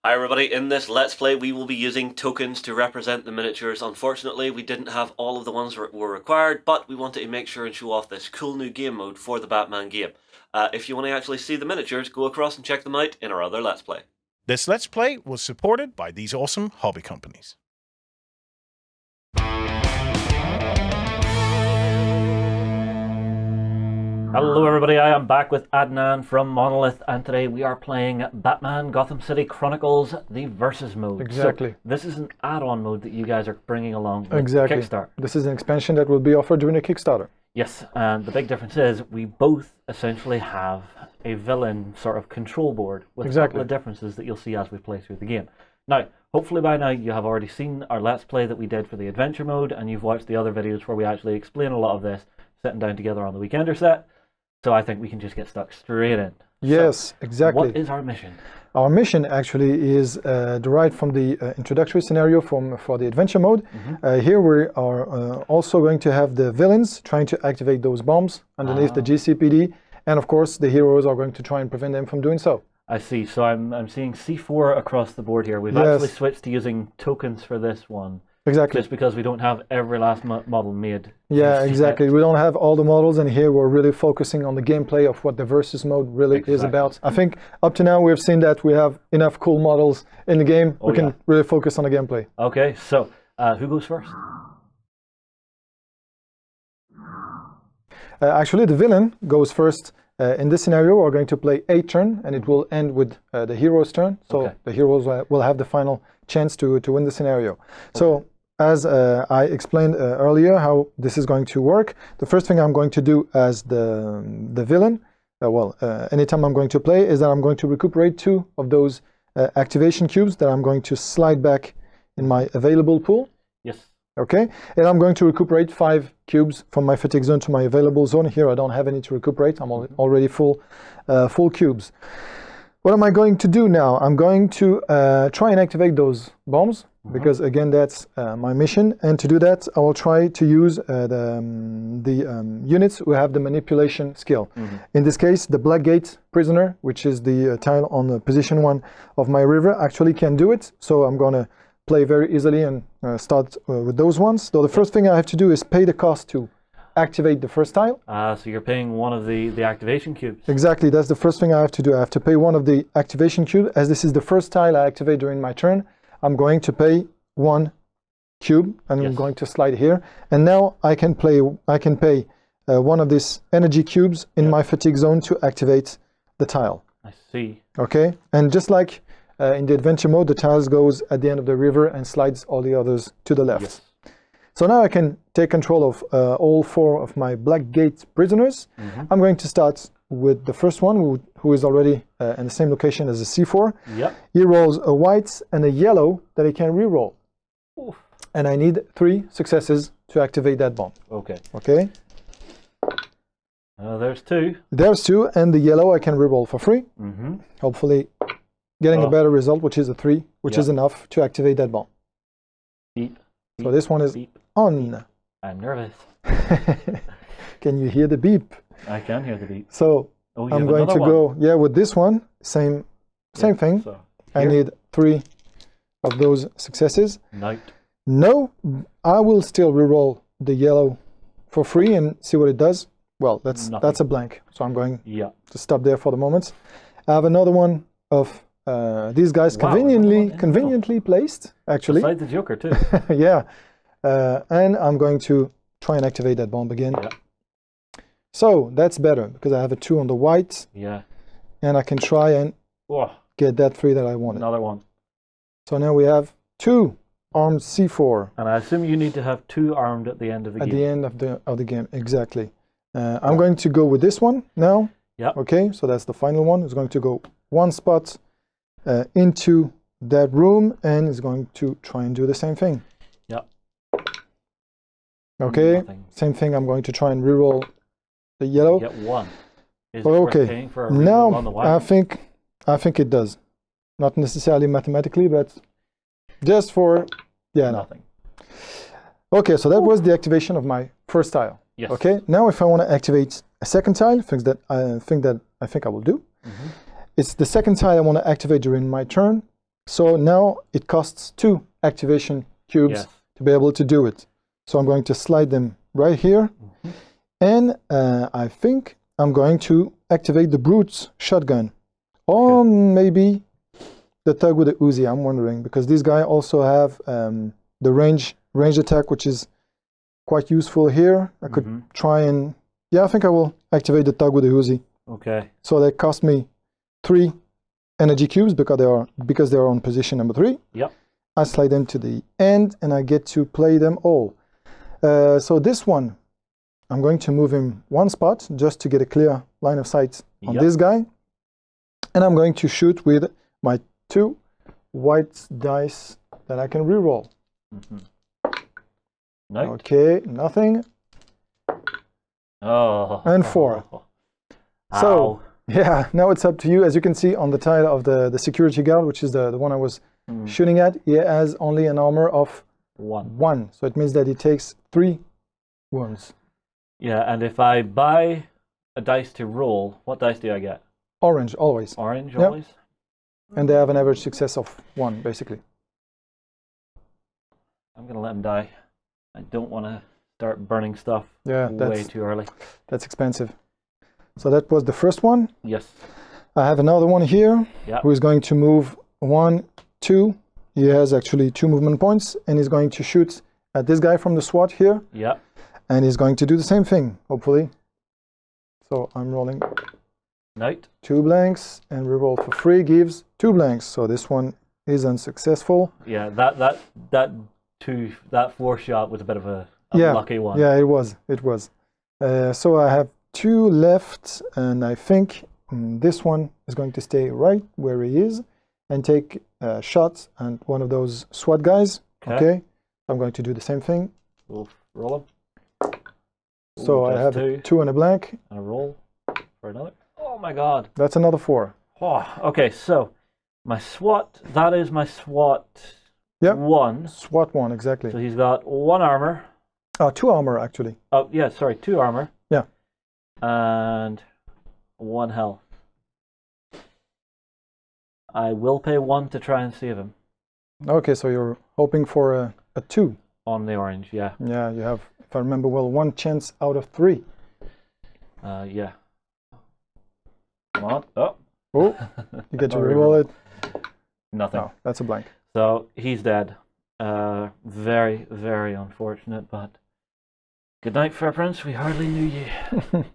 Hi everybody, in this Let's Play we will be using tokens to represent the miniatures. Unfortunately we didn't have all of the ones that were required, but we wanted to make sure and show off this cool new game mode for the Batman game. If you want to actually see the miniatures, go across and check them out in our other Let's Play. This Let's Play was supported by these awesome hobby companies. Hello everybody, I am back with Adnan from Monolith, and today we are playing Batman Gotham City Chronicles, the Versus mode. Exactly. So this is an add-on mode that you guys are bringing along with Exactly. Kickstarter. This is an expansion that will be offered during the Kickstarter. Yes, and the big difference is we both essentially have a villain sort of control board with a couple of differences that you'll see as we play through the game. Now, hopefully by now you have already seen our Let's Play that we did for the Adventure mode, and you've watched the other videos where we actually explain a lot of this, sitting down together on the Weekender set. So I think we can just get stuck straight in. Yes, so, exactly. What is our mission? Our mission actually is derived from the introductory scenario for the adventure mode. Here we are also going to have the villains trying to activate those bombs underneath the GCPD, and of course the heroes are going to try and prevent them from doing so. I see. So I'm seeing C4 across the board here. We've actually switched to using tokens for this one. Exactly. Just because we don't have every last model made. Yeah, exactly. We don't have all the models, and here we're really focusing on the gameplay of what the Versus mode really is about. I think up to now we've seen that we have enough cool models in the game. We can really focus on the gameplay. Okay, so who goes first? Actually, the villain goes first. In this scenario, we're going to play a turn, and it will end with the hero's turn. So the heroes will have the final chance to win the scenario. So as I explained earlier how this is going to work, the first thing I'm going to do as the villain, anytime I'm going to play, is that I'm going to recuperate 2 of those activation cubes that I'm going to slide back in my available pool. Yes. Okay, and I'm going to recuperate 5 cubes from my fatigue zone to my available zone. Here I don't have any to recuperate. I'm already full cubes. What am I going to do now? I'm going to try and activate those bombs, because again that's my mission. And to do that, I will try to use the units who have the manipulation skill. In this case, the Blackgate prisoner, which is the tile on the position 1 of my river, actually can do it. So I'm going to play very easily and start with those ones. So the first thing I have to do is pay the cost to activate the first tile. So you're paying one of the activation cubes. Exactly, that's the first thing I have to do. I have to pay one of the activation cubes. As this is the first tile I activate during my turn, I'm going to pay 1 cube, and I'm going to slide here. And now I can pay one of these energy cubes in my fatigue zone to activate the tile. I see. Okay, and just like in the adventure mode, the tiles goes at the end of the river and slides all the others to the left. Yes. So now I can take control of all 4 of my Blackgate prisoners. I'm going to start with the first one, who is already in the same location as the C4. Yep. He rolls a white and a yellow that he can re-roll. And I need 3 successes to activate that bomb. Okay. Okay. There's 2. There's 2, and the yellow I can re-roll for free. Hopefully getting a better result, which is a 3, which is enough to activate that bomb. Beep. So this one is on. I'm nervous. Can you hear the beep? I can hear the beep. So I'm going to go with this one. Same thing. So I need 3 of those successes. No, I will still reroll the yellow for free and see what it does. Well, that's a blank. So I'm going to stop there for the moment. I have another one of these guys conveniently placed, actually. Besides the Joker too. Yeah. And I'm going to try and activate that bomb again. So that's better, because I have a 2 on the white. Yeah. And I can try and get that 3 that I wanted. Another one. So now we have 2 armed C4. And I assume you need to have 2 armed at the end of the game. At the end of the game, exactly. I'm going to go with this one now. Yeah. Okay, so that's the final one. It's going to go 1 spot into that room, and is going to try and do the same thing. Yep. Okay, same thing. I'm going to try and reroll the yellow. Get 1. Is okay. Paying for a now on the white? I think it does. Not necessarily mathematically, but just for nothing. Okay, so that was the activation of my first tile. Yes. Okay, now if I want to activate a second tile, things that I think I will do. It's the second tile I want to activate during my turn. So now it costs 2 activation cubes to be able to do it. So I'm going to slide them right here. And I think I'm going to activate the Brute's shotgun. Or maybe the Thug with the Uzi, I'm wondering. Because these guys also have the range attack, which is quite useful here. I could try and... Yeah, I think I will activate the Thug with the Uzi. Okay. So they cost me 3 energy cubes because they are on position number 3. Yep. I slide them to the end and I get to play them all. So this one, I'm going to move him 1 spot just to get a clear line of sight on this guy. And I'm going to shoot with my 2 white dice that I can reroll. No. Okay, nothing. Oh. And 4. So, yeah, now it's up to you. As you can see on the tile of the security guard, which is the one I was shooting at, he has only an armor of 1. So it means that he takes 3 wounds. Yeah, and if I buy a dice to roll, what dice do I get? Orange, always. Orange, always? And they have an average success of 1, basically. I'm going to let him die. I don't want to start burning stuff way too early. That's expensive. So that was the first one. Yes. I have another one here who is going to move 1, 2. He has actually 2 movement points, and he's going to shoot at this guy from the SWAT here. Yeah. And he's going to do the same thing, hopefully. So I'm rolling 2 blanks, and reroll for 3 gives 2 blanks. So this one is unsuccessful. Yeah, that 4 shot was a bit of a lucky one. Yeah, it was. So I have 2 left, and I think this one is going to stay right where he is and take shots at one of those SWAT guys. Okay. I'm going to do the same thing. We'll roll him. So I have 2 and a blank. And a roll for another. Oh my god. That's another 4. Oh, okay, so my SWAT, that is my SWAT 1. SWAT 1, exactly. So he's got 1 armor. 2 armor, actually. Oh, yeah, sorry, 2 armor. Yeah. And 1 health. I will pay 1 to try and save him. Okay, so you're hoping for a 2. On the orange, yeah. Yeah, you have, if I remember well, 1 chance out of 3. Yeah. Come on. Oh. You get to reroll it. Nothing. No, that's a blank. So he's dead. Very, very unfortunate, but good night, Fair Prince. We hardly knew you.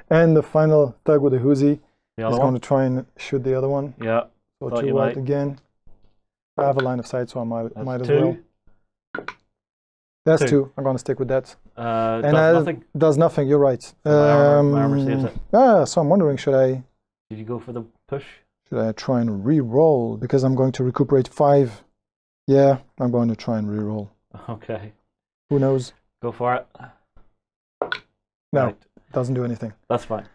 And the final Thug with the Uzi is one? going to try and shoot the other one. Yeah. So 2 white again. I have a line of sight, so I might as well. That's 2. I'm going to stick with that. And nothing? Does nothing, you're right. So my armor saves it. So I'm wondering, should I... Did you go for the push? Should I try and re-roll? Because I'm going to recuperate 5. Yeah, I'm going to try and re-roll. Okay. Who knows? Go for it. No, doesn't do anything. That's fine.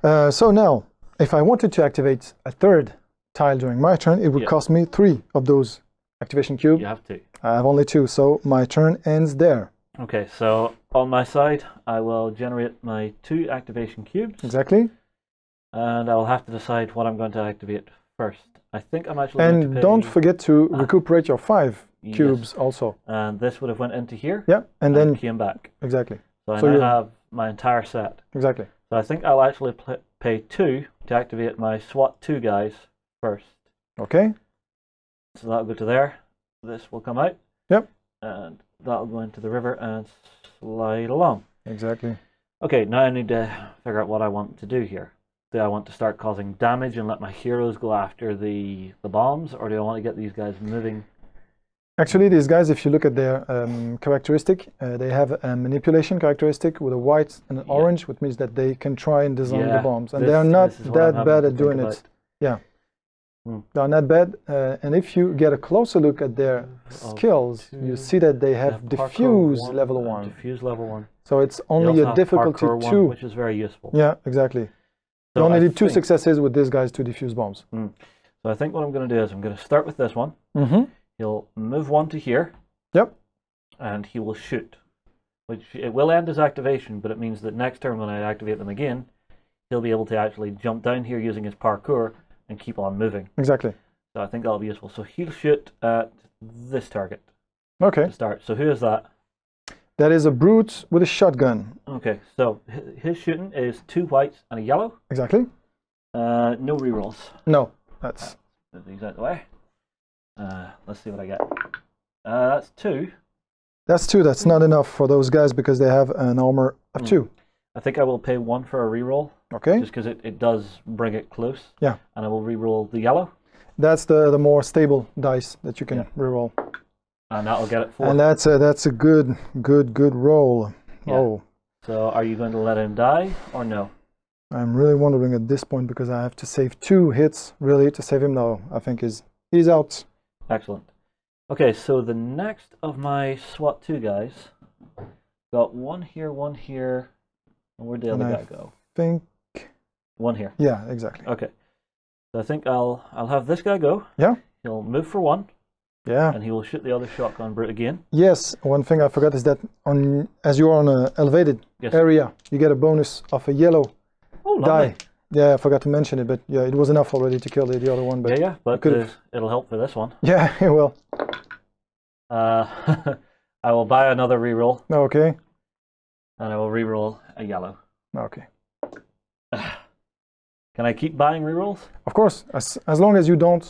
So now, if I wanted to activate a 3rd tile during my turn, it would cost me 3 of those activation cubes. You have to. I have only 2, so my turn ends there. Okay, so on my side, I will generate my 2 activation cubes. Exactly. And I'll have to decide what I'm going to activate first. I think I'm actually going to pay... don't forget to recuperate your 5 cubes also. And this would have went into here. Yeah, and then came back. Exactly. So I now have my entire set. Exactly. So I think I'll actually pay 2 to activate my SWAT 2 guys first. Okay. So that'll go to there. This will come out. Yep. And that'll go into the river and slide along. Exactly. Okay, now I need to figure out what I want to do here. Do I want to start causing damage and let my heroes go after the bombs, or do I want to get these guys moving? Actually, these guys, if you look at their characteristic, they have a manipulation characteristic with a white and an orange, which means that they can try and disarm the bombs. And they are not that bad at doing it. Yeah. They are not bad. And if you get a closer look at their skills, you see that they have diffuse level 1. Diffuse level 1. So it's only a difficulty 2. Which is very useful. Yeah, exactly. You only need 2 successes with these guys to defuse bombs. So I think what I'm going to do is I'm going to start with this one. He'll move 1 to here. Yep. And he will shoot. Which it will end his activation, but it means that next turn when I activate them again, he'll be able to actually jump down here using his parkour and keep on moving. Exactly. So I think that'll be useful. So he'll shoot at this target Okay. to start. So who is that? That is a brute with a shotgun. Okay, so his shooting is 2 whites and a yellow. Exactly. No rerolls. No, that's... Move these out of the way. Let's see what I get. That's 2. That's 2. That's not enough for those guys because they have an armor of 2. I think I will pay 1 for a reroll. Okay. Just because it does bring it close. Yeah. And I will reroll the yellow. That's the more stable dice that you can reroll. And that'll get it 4. And that's a good roll. Yeah. Oh. So are you going to let him die or no? I'm really wondering at this point because I have to save 2 hits really to save him. No, I think he's out. Excellent. Okay, so the next of my SWAT 2 guys got 1 here, 1 here, and where'd the other guy go? Think 1 here. Yeah, exactly. Okay. So I think I'll have this guy go. Yeah. He'll move for 1. Yeah. And he will shoot the other shotgun brute again. Yes, one thing I forgot is that as you're on an elevated area, you get a bonus of a yellow die. Yeah, I forgot to mention it, but yeah, it was enough already to kill the other one. But but it'll help for this one. Yeah, it will. I will buy another reroll. Okay. And I will reroll a yellow. Okay. Can I keep buying rerolls? Of course, as long as you don't,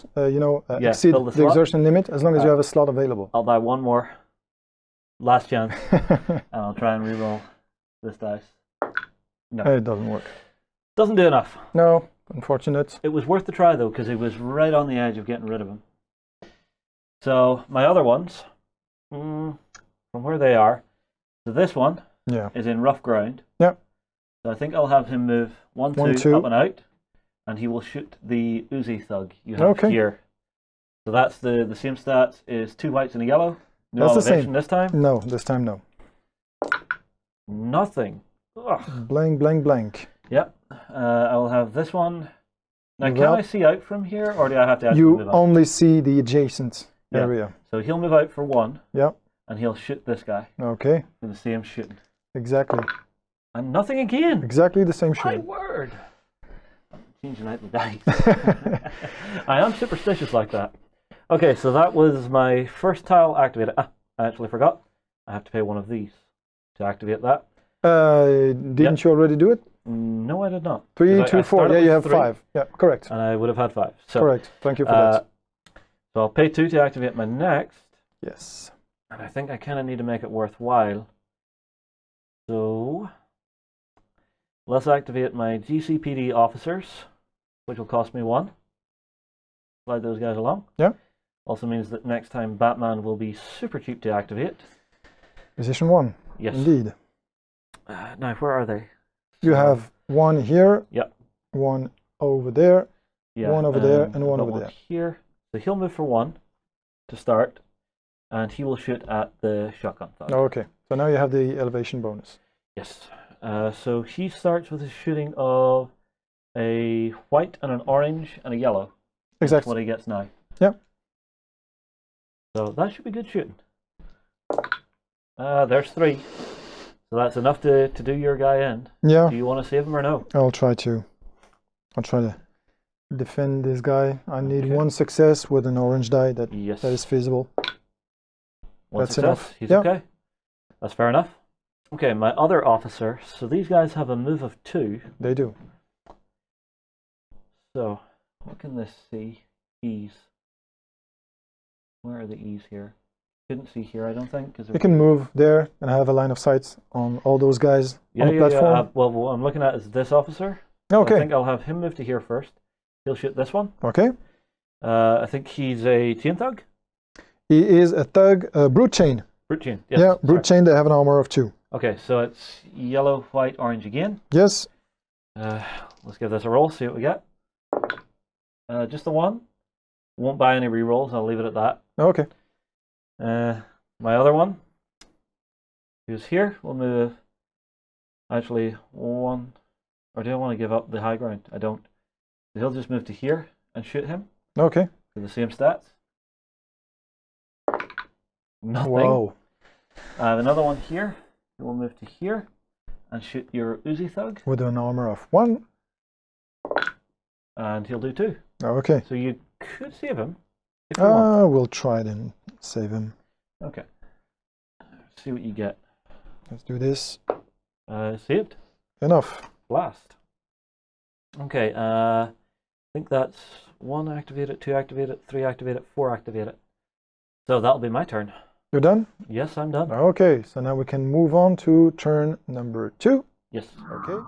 exceed the exertion limit. As long as you have a slot available. I'll buy 1 more. Last chance. And I'll try and reroll this dice. No, it doesn't work. Doesn't do enough. No, unfortunate. It was worth the try though, because it was right on the edge of getting rid of him. So my other ones, from where they are, so this one is in rough ground. Yeah. So I think I'll have him move 1, 2, up and out, and he will shoot the Uzi thug you have here. So that's the same stats, is 2 whites and a yellow. No that's elevation this time? No, this time no. Nothing. Ugh. Blank, blank, blank. Yep. I'll have this one. Now, can I see out from here, or do I have to actually move out? You only see the adjacent area. So he'll move out for 1. Yeah. And he'll shoot this guy. Okay. For the same shooting. Exactly. And nothing again. Exactly the same shooting. My word. I'm changing out the dice. I am superstitious like that. Okay, so that was my first tile activated. I actually forgot. I have to pay 1 of these to activate that. Didn't you already do it? No, I did not. 3, 2, 4. Yeah, you have 5. Yeah, correct. And I would have had 5. So, correct. Thank you for that. So I'll pay 2 to activate my next. Yes. And I think I kind of need to make it worthwhile. So let's activate my GCPD officers, which will cost me 1. Slide those guys along. Yeah. Also means that next time Batman will be super cheap to activate. Position 1. Yes. Indeed. Now, where are they? You have 1 here. Yep. 1 over there. Yeah. 1 over there and 1 over there. Here. So he'll move for 1 to start, and he will shoot at the shotgun thug. Okay. So now you have the elevation bonus. Yes. So he starts with a shooting of a white and an orange and a yellow. Exactly. That's what he gets now. Yep. So that should be good shooting. There's 3. So that's enough to do your guy in. Yeah. Do you want to save him or no? I'll try to defend this guy. I need 1 success with an orange die that is feasible. 1 That's success. enough. He's okay. That's fair enough. Okay, my other officer. So these guys have a move of 2. They do. So what can this see? E's. Where are the E's here? Couldn't see here, I don't think. You can move there and have a line of sight on all those guys on the platform. Yeah. Well, what I'm looking at is this officer. Okay. I think I'll have him move to here first. He'll shoot this one. Okay. I think he's a chain thug. He is a thug, brute chain. Brute chain. Yes, yeah, brute chain. They have an armor of 2. Okay, so it's yellow, white, orange again. Yes. Let's give this a roll. See what we get. Just the 1. Won't buy any rerolls. I'll leave it at that. Okay. My other one, who's here, will move actually 1, or do I want to give up the high ground? I don't. So he'll just move to here and shoot him. Okay. For the same stats. Nothing. Whoa. I have another one here. He will move to here and shoot your Uzi thug. With an armor of 1. And he'll do 2. Okay. So you could save him if you want. We'll try it and save him. Okay. See what you get. Let's do this. Saved. Enough. Blast. Okay, I think that's 1 activate it, 2 activate it, 3 activate it, 4 activate it. So that'll be my turn. You're done? Yes, I'm done. Okay, so now we can move on to turn number 2. Yes. Okay.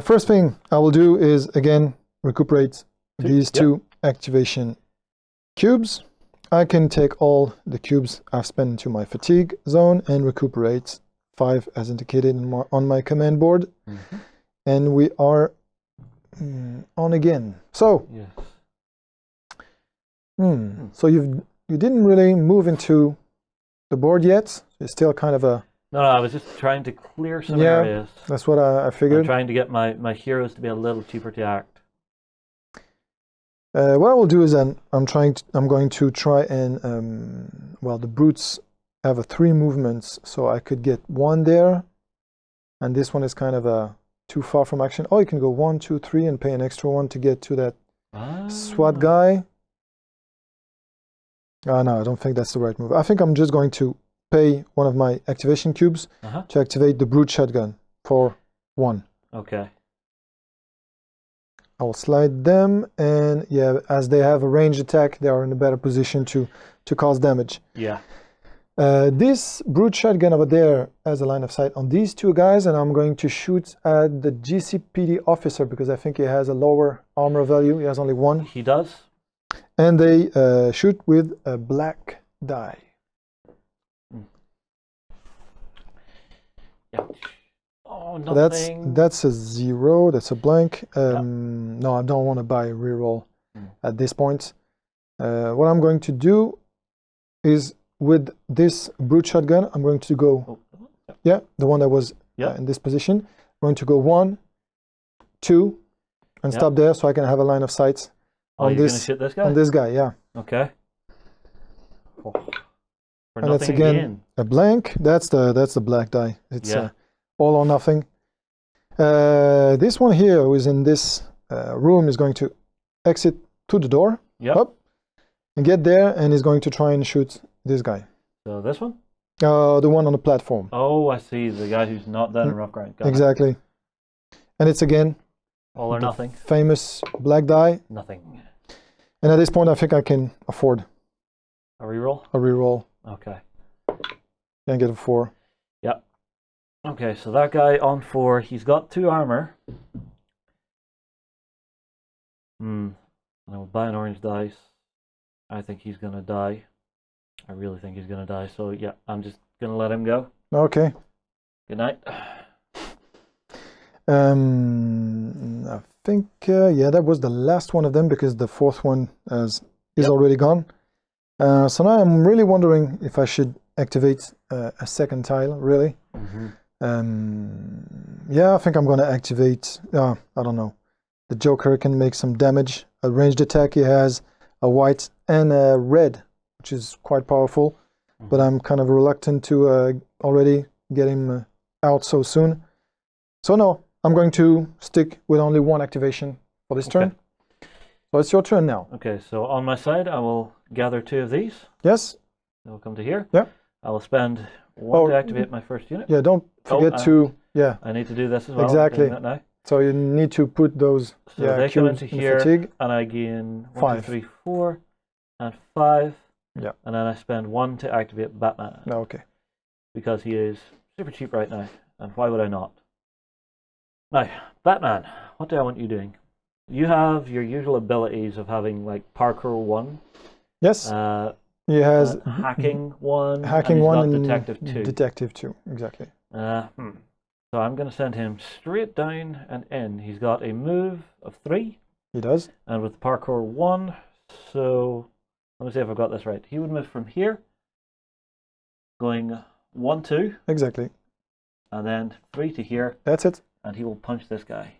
First thing I will do is, again, recuperate these 2 activation cubes. I can take all the cubes I've spent into my fatigue zone and recuperate 5 as indicated on my command board. And we are on again. So, yes. So you didn't really move into the board yet. It's still kind of a... No, I was just trying to clear some areas. That's what I figured. I'm trying to get my heroes to be a little cheaper to act. What I will do is I'm going to try and well, the brutes have 3 movements, so I could get 1 there, and this one is kind of too far from action. Oh, you can go 1, 2, 3 and pay an extra 1 to get to that SWAT guy. No, I don't think that's the right move. I think I'm just going to pay one of my activation cubes to activate the brute shotgun for 1. Okay. I'll slide them, and yeah, as they have a ranged attack, they are in a better position to cause damage. Yeah. This brute shotgun over there has a line of sight on these 2 guys, and I'm going to shoot at the GCPD officer because I think he has a lower armor value. He has only 1. He does. And they shoot with a black die. Yeah. Oh, nothing. That's a 0. That's a blank. No, I don't want to buy a reroll at this point. What I'm going to do is with this brute shotgun, I'm going to go. Yeah, the one that was in this position. I'm going to go 1, 2, and stop there so I can have a line of sight on you're gonna shoot this guy? On this guy, yeah. Okay. Oh. And that's again a blank. That's the black die. It's all or nothing. This one here who is in this room is going to exit to the door up and get there, and is going to try and shoot this guy. So this one? The one on the platform. Oh, I see. The guy who's not done in rough ground. Got exactly. It. And it's again all or nothing. Famous black die. Nothing. And at this point, I think I can afford a reroll. A reroll. Okay. Can get a 4. Yep. Okay, so that guy on 4, he's got 2 armor. And I will buy an orange dice. I think he's gonna die. I really think he's gonna die. So yeah, I'm just gonna let him go. Okay. Good night. I think yeah, that was the last one of them because the 4th one is already gone. So now I'm really wondering if I should activate a 2nd tile. Really. Yeah, I think I'm gonna activate. I don't know. The Joker can make some damage. A ranged attack. He has a white and a red, which is quite powerful. But I'm kind of reluctant to already get him out so soon. So no, I'm going to stick with only 1 activation for this turn. So it's your turn now. Okay, so on my side, I will gather 2 of these. Yes. They'll come to here. Yeah. I will spend 1 to activate my first unit. Yeah, don't forget to. Yeah. I need to do this as well. Exactly. I'm doing that now. So you need to put those. So they come into here, fatigue. and I gain 1, 5. 2, 3, 4, and 5. Yeah. And then I spend 1 to activate Batman. Okay. Because he is super cheap right now, and why would I not? Now, Batman, what do I want you doing? You have your usual abilities of having like parkour 1. Yes. He has hacking 1. Hacking 1 and detective 2. Detective 2, exactly. So I'm going to send him straight down and in. He's got a move of 3. He does. And with parkour 1, so let me see if I've got this right. He would move from here, going 1, 2. Exactly. And then 3 to here. That's it. And he will punch this guy,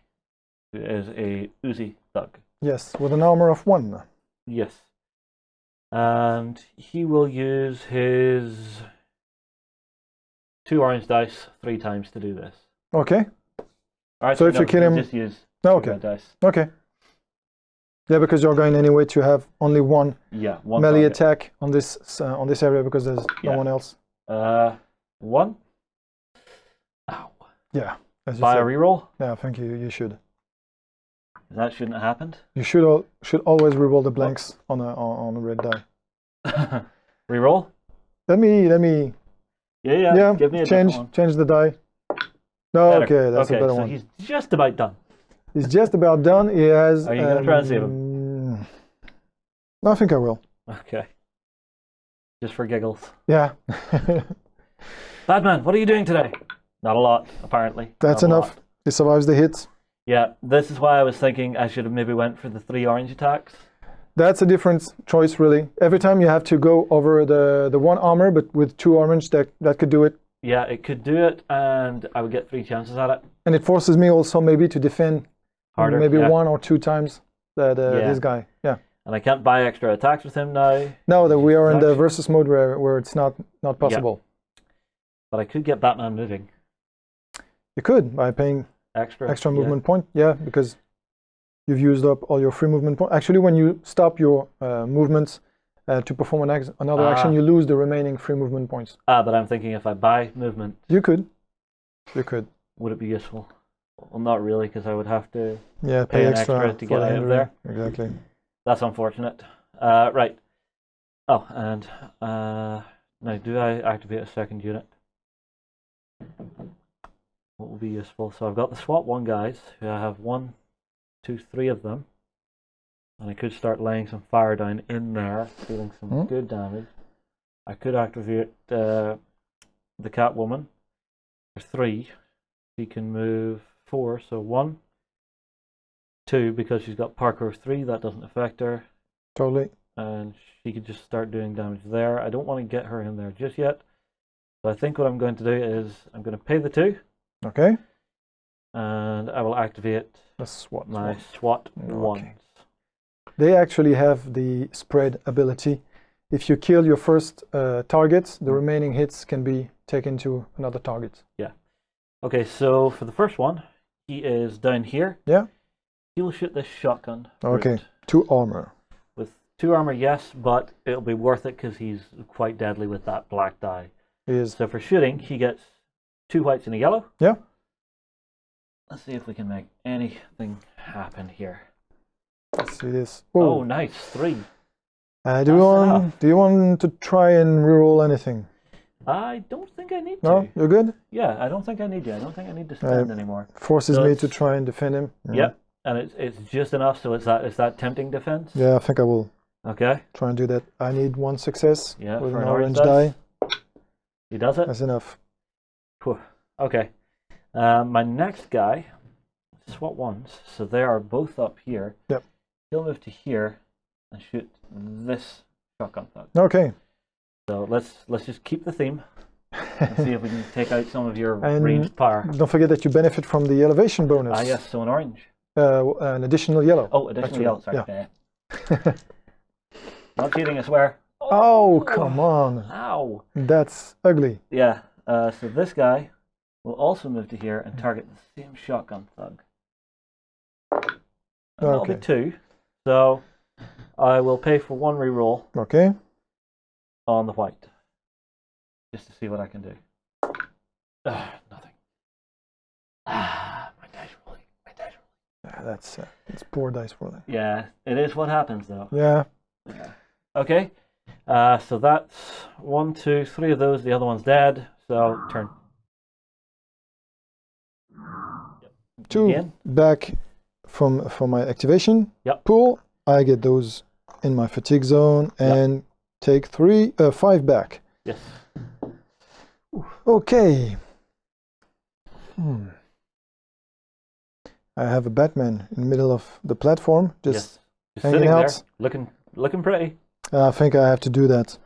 who is a Uzi thug. Yes, with an armor of 1. Yes. And he will use his 2 orange dice 3 times to do this. Okay. All right, so if you kill him, just use Oh, two okay. red dice. Okay. Yeah, because you're going anyway to have only one One melee target. attack on this area because there's no one else. One. Ow. Yeah. As you Buy a said. reroll. Yeah, I think you should. That shouldn't have happened. You should always reroll the blanks on a red die. Reroll. Let me. Yeah. Give me a different one. change the die. No, Better. okay, that's a better so one. he's just about done. He's just about done. He has. Are you going to try and save him? I think I will. Okay. Just for giggles. Yeah. Batman, what are you doing today? Not a lot, apparently. That's Not a enough. lot. He survives the hits. Yeah, this is why I was thinking I should have maybe went for the 3 orange attacks. That's a different choice, really. Every time you have to go over the 1 armor, but with 2 orange, that could do it. Yeah, it could do it, and I would get 3 chances at it. And it forces me also maybe to defend Harder, maybe yeah. 1 or 2 times this guy. Yeah. And I can't buy extra attacks with him now. No, that we are in the versus mode where it's not possible. But I could get Batman moving. You could by paying extra movement point. Yeah, because you've used up all your free movement point. Actually, when you stop your movements to perform another action, you lose the remaining free movement points. But I'm thinking if I buy movement... You could. Would it be useful? Well, not really, because I would have to pay an extra to get out of there. Exactly. That's unfortunate. Right. Oh, and now do I activate a second unit? What will be useful? So I've got the SWAT 1 guys, who I have 1, 2, 3 of them. And I could start laying some fire down in there, dealing some good damage. I could activate the Catwoman for 3. She can move 4, so 1, 2, because she's got parkour 3, that doesn't affect her. Totally. And she could just start doing damage there. I don't want to get her in there just yet. So I think what I'm going to do is I'm going to pay the 2. Okay. And I will activate my SWAT 1s. They actually have the spread ability. If you kill your first target, the remaining hits can be taken to another target. Yeah. Okay, so for the first one, he is down here. Yeah. He will shoot this shotgun. Okay. Route. 2 armor. With 2 armor, yes, but it'll be worth it because he's quite deadly with that black die. He is. So for shooting, he gets 2 whites and a yellow. Yeah. Let's see if we can make anything happen here. Let's see this. Oh, nice. 3. Do you want to try and reroll anything? I don't think I need to. No, you're good? Yeah, I don't think I need to. I don't think I need to spend anymore. Forces me to try and defend him. Yep, and it's just enough, so it's that tempting defense. Yeah, I think I will. Okay. Try and do that. I need 1 success with for an orange die. He does it. That's enough. Whew. Okay. My next guy, SWAT 1s, so they are both up here. Yep. He'll move to here and shoot this shotgun thug. Okay. So let's just keep the theme and see if we can take out some of your And ranged power. Don't forget that you benefit from the elevation bonus. Yes, so an orange. An additional yellow. Oh, additional yellow, sorry. Yeah. Not cheating, I swear. Oh, come on. Ow. That's ugly. Yeah, so this guy will also move to here and target the same shotgun thug. And that'll be 2. So I will pay for 1 reroll. Okay. On the white. Just to see what I can do. Nothing. My dice rolling. Yeah, that's poor dice rolling. Yeah, it is what happens though. Yeah. Okay. So that's 1, 2, 3 of those. The other one's dead. So turn. 2 Again. back from my activation pool. I get those in my fatigue zone and take 5 back. Yes. Okay. I have a Batman in the middle of the platform, just hanging out. There, looking pretty. I think I have to do that.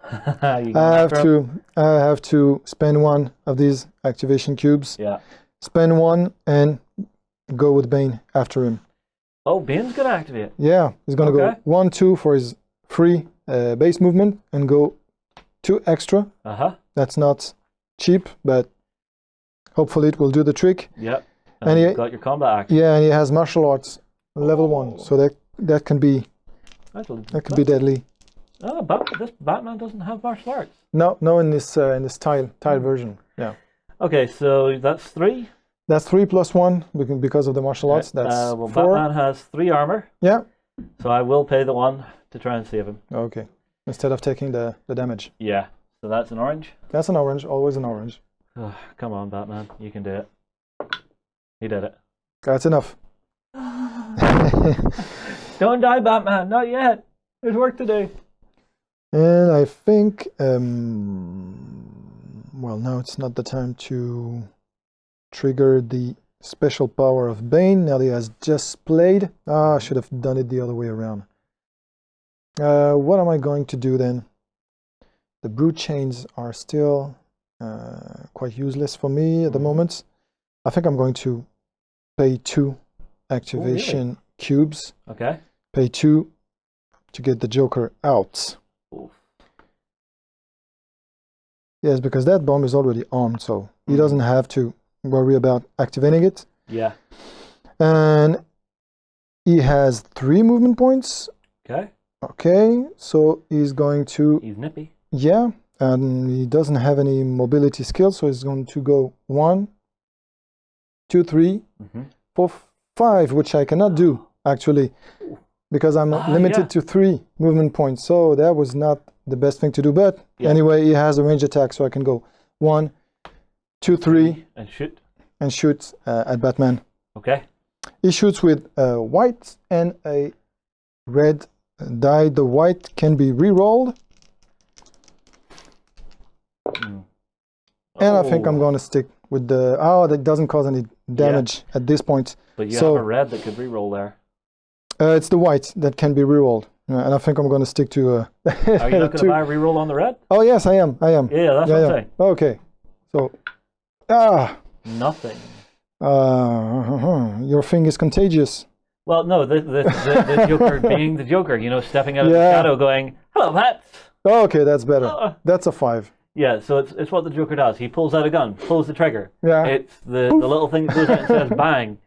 I have to spend 1 of these activation cubes. Yeah. Spend 1 and go with Bane after him. Oh, Bane's gonna activate. Yeah, he's gonna go 1, 2 for his free base movement and go 2 extra. Uh-huh. That's not cheap, but hopefully it will do the trick. Yep. And you've got your combat action. Yeah, and he has martial arts level 1, so that can be deadly. Oh, this Batman doesn't have martial arts. No, in this tile version. Yeah. Okay, so that's 3. That's 3 plus 1 because of the martial arts. That's 4. Batman has 3 armor. Yeah. So I will pay the 1 to try and save him. Okay. Instead of taking the damage. Yeah. So that's an orange. That's an orange. Always an orange. Oh, come on, Batman. You can do it. He did it. That's enough. Don't die, Batman. Not yet. There's work to do. And I think, well, now it's not the time to trigger the special power of Bane. Now he has just played. I should have done it the other way around. What am I going to do then? The brute chains are still quite useless for me at the moment. I think I'm going to pay 2 activation cubes. Okay. Pay 2 to get the Joker out. Oof. Yes, because that bomb is already armed, so he doesn't have to worry about activating it. Yeah. And he has 3 movement points. Okay. Okay, so he's going to... He's nippy. Yeah, and he doesn't have any mobility skills, so he's going to go 1, 2, 3, 4, 5, which I cannot do, actually, because I'm limited to 3 movement points. So that was not the best thing to do, but anyway, he has a range attack, so I can go 1, 2, 3, and shoot at Batman. Okay. He shoots with a white and a red die. The white can be re-rolled. And I think I'm going to stick with the... Oh, that doesn't cause any damage at this point. But you have a red that could re-roll there. It's the white that can be re-rolled. And I think I'm going to stick to... Are you not going to buy a re-roll on the red? Oh, yes, I am. Yeah, that's what I'm saying. Okay. So... Nothing. Your thing is contagious. Well, no, the Joker being the Joker, stepping out of the shadow going, "Hello, Pat." Oh, okay, that's better. That's a 5. Yeah, so it's what the Joker does. He pulls out a gun, pulls the trigger. Yeah. It's the little thing that goes out and says bang.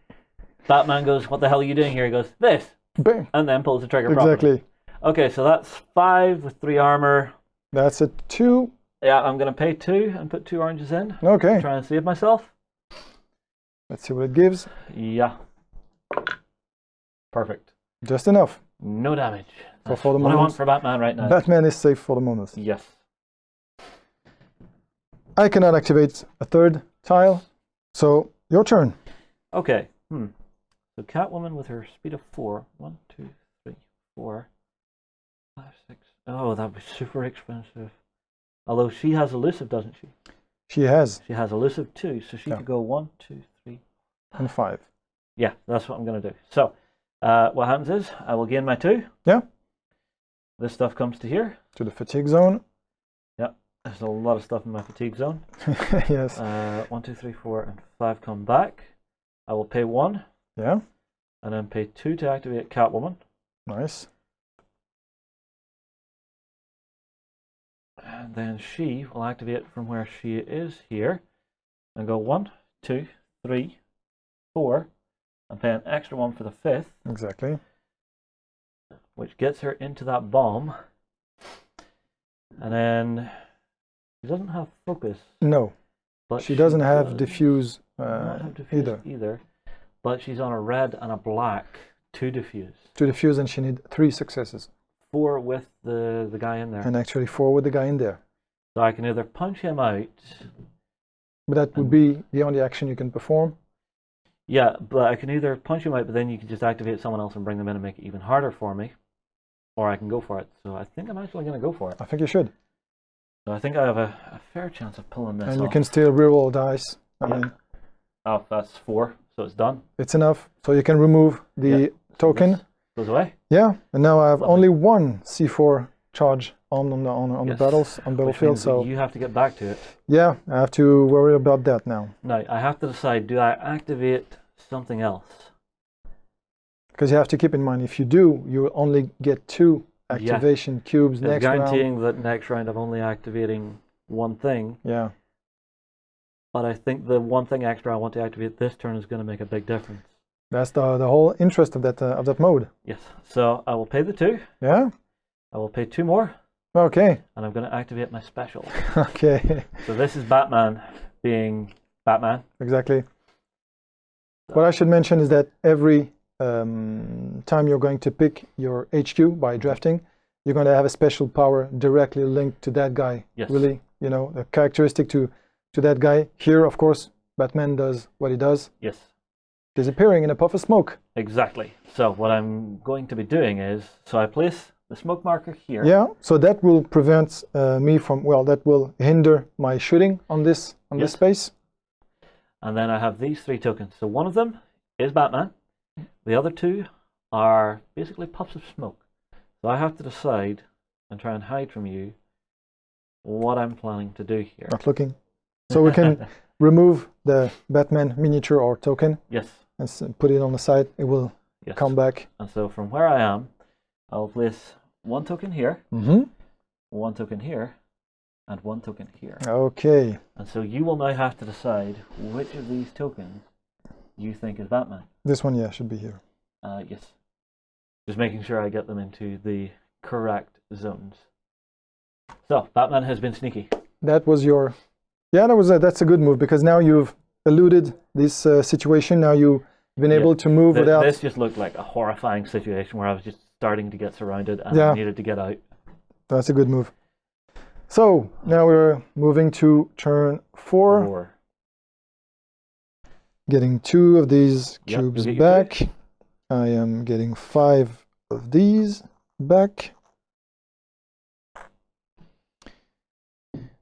Batman goes, "What the hell are you doing here?" He goes, "This." Bang. And then pulls the trigger properly. Exactly. Okay, so that's 5 with 3 armor. That's a 2. Yeah, I'm going to pay 2 and put 2 oranges in. Okay. Try and save myself. Let's see what it gives. Yeah. Perfect. Just enough. No damage. That's for the what moment. I want for Batman right now. Batman is safe for the moment. Yes. I cannot activate a 3rd tile, so your turn. Okay. So Catwoman with her speed of 4. 1, 2, 3, 4, 5, 6. Oh, that would be super expensive. Although she has elusive, doesn't she? She has. She has elusive too, so she could go 1, 2, 3, and 5. Yeah, that's what I'm going to do. So, what happens is I will gain my 2. Yeah. This stuff comes to here. To the fatigue zone. Yeah, there's a lot of stuff in my fatigue zone. Yes. 1, 2, 3, 4, and 5 come back. I will pay 1. Yeah. And then pay 2 to activate Catwoman. Nice. And then she will activate from where she is here. And go 1, 2, 3, 4. And pay an extra 1 for the 5th. Exactly. Which gets her into that bomb. And then she doesn't have focus. No. But she doesn't have diffuse, either. But she's on a red and a black to diffuse. To diffuse, and she needs 3 successes. 4 with the guy in there. And actually 4 with the guy in there. So I can either punch him out. But that would be the only action you can perform. Yeah, but I can either punch him out, but then you can just activate someone else and bring them in and make it even harder for me. Or I can go for it. So I think I'm actually going to go for it. I think you should. So I think I have a fair chance of pulling this off. And you can still reroll dice. I mean, oh, that's 4, so it's done. It's enough. So you can remove the token. This goes away. Yeah, and now I have only 1 C4 charge on the battlefield. So you have to get back to it. Yeah, I have to worry about that now. Now I have to decide: do I activate something else? Because you have to keep in mind, if you do, you will only get 2 activation cubes next round. Guaranteeing that next round I'm only activating 1 thing. Yeah. but I think the one thing extra I want to activate this turn is going to make a big difference. That's the whole interest of that mode. Yes. So I will pay the 2. Yeah. I will pay 2 more. Okay. And I'm going to activate my special. Okay. So this is Batman being Batman. Exactly. What I should mention is that every time you're going to pick your HQ by drafting, you're going to have a special power directly linked to that guy. Yes. Really, you know, a characteristic to that guy. Here, of course, Batman does what he does. Yes. Disappearing in a puff of smoke. Exactly. So what I'm going to be doing is, so I place the smoke marker here. Yeah, so that will prevent me from, well, that will hinder my shooting on this space. And then I have these 3 tokens. So one of them is Batman. The other 2 are basically puffs of smoke. So I have to decide and try and hide from you what I'm planning to do here. Not looking. So we can remove the Batman miniature or token. Yes. And put it on the side. It will come back. And so from where I am, I'll place 1 token here, 1 token here, and 1 token here. Okay. And so you will now have to decide which of these tokens you think is Batman. This one, yeah, should be here. Yes. Just making sure I get them into the correct zones. So, Batman has been sneaky. That was your... Yeah, that's a good move, because now you've eluded this situation. Now you've been able to move without... This just looked like a horrifying situation where I was just starting to get surrounded and I needed to get out. That's a good move. So, now we're moving to turn 4. Getting 2 of these cubes back. I am getting 5 of these back.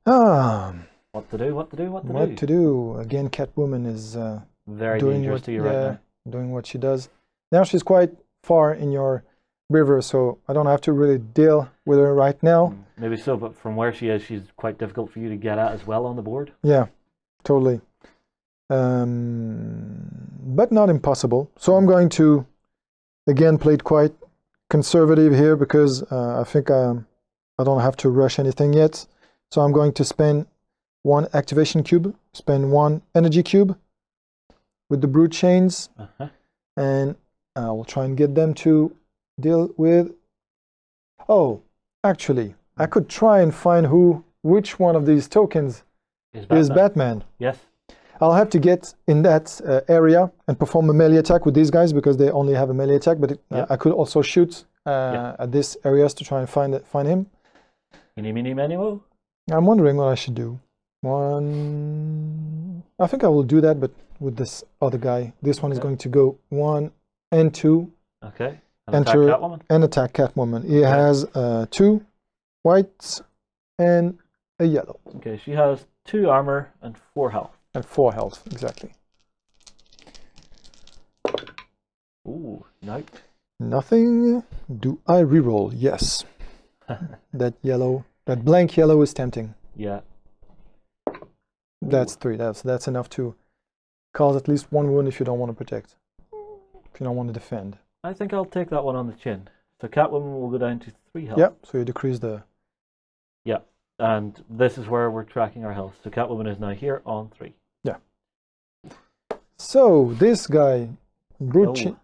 What to do? What to do? Again, Catwoman is very dangerous to you right now. Doing what she does. Now she's quite far in your river, so I don't have to really deal with her right now. Maybe so, but from where she is, she's quite difficult for you to get at as well on the board. Yeah, totally. But not impossible. So I'm going to, again, play it quite conservative here, because I think I don't have to rush anything yet. So I'm going to spend 1 activation cube, spend 1 energy cube with the brute chains, and I will try and get them to deal with... Oh, actually, I could try and find which one of these tokens is Batman. Yes. I'll have to get in that area and perform a melee attack with these guys, because they only have a melee attack, but I could also shoot at these areas to try and find him. Eeny, meeny, miny, moe. I'm wondering what I should do. I think I will do that, but with this other guy. This one is going to go 1 and 2. Okay. And attack Catwoman. He has 2 whites and a yellow. Okay, she has 2 armor and 4 health. And 4 health, exactly. Ooh, nope. Nothing. Do I reroll? Yes. That blank yellow is tempting. Yeah. That's 3. That's enough to cause at least 1 wound if you don't want to protect. If you don't want to defend. I think I'll take that one on the chin. So Catwoman will go down to 3 health. Yep, so you decrease the... Yeah, and this is where we're tracking our health. So Catwoman is now here on 3. Yeah. So this guy,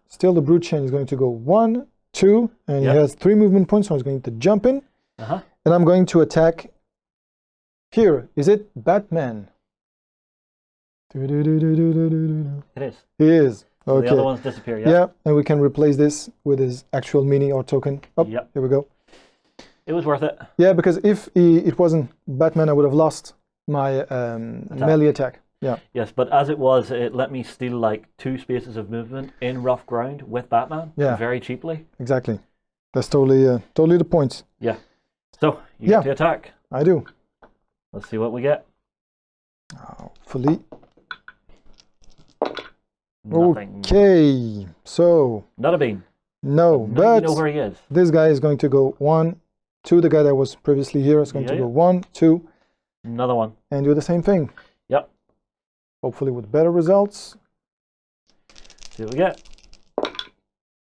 still the brute chain, is going to go 1, 2, and he has 3 movement points, so he's going to jump in. And I'm going to attack here. Is it Batman? It is. He is. So Okay. the other ones disappear, Yeah, and we can replace this with his actual mini or token. Oh, here we go. It was worth it. Yeah, because if it wasn't Batman, I would have lost my melee attack. Yeah. Yes, but as it was, it let me steal like 2 spaces of movement in rough ground with Batman. Yeah. Very cheaply. Exactly. That's totally the point. Yeah. So you get to attack. I do. Let's see what we get. Hopefully. Nothing. Okay. So. Not a bean. No, but you know where he is. This guy is going to go 1, 2. The guy that was previously here is going to go 1, 2. Another one. And do the same thing. Yep. Hopefully with better results. See what we get.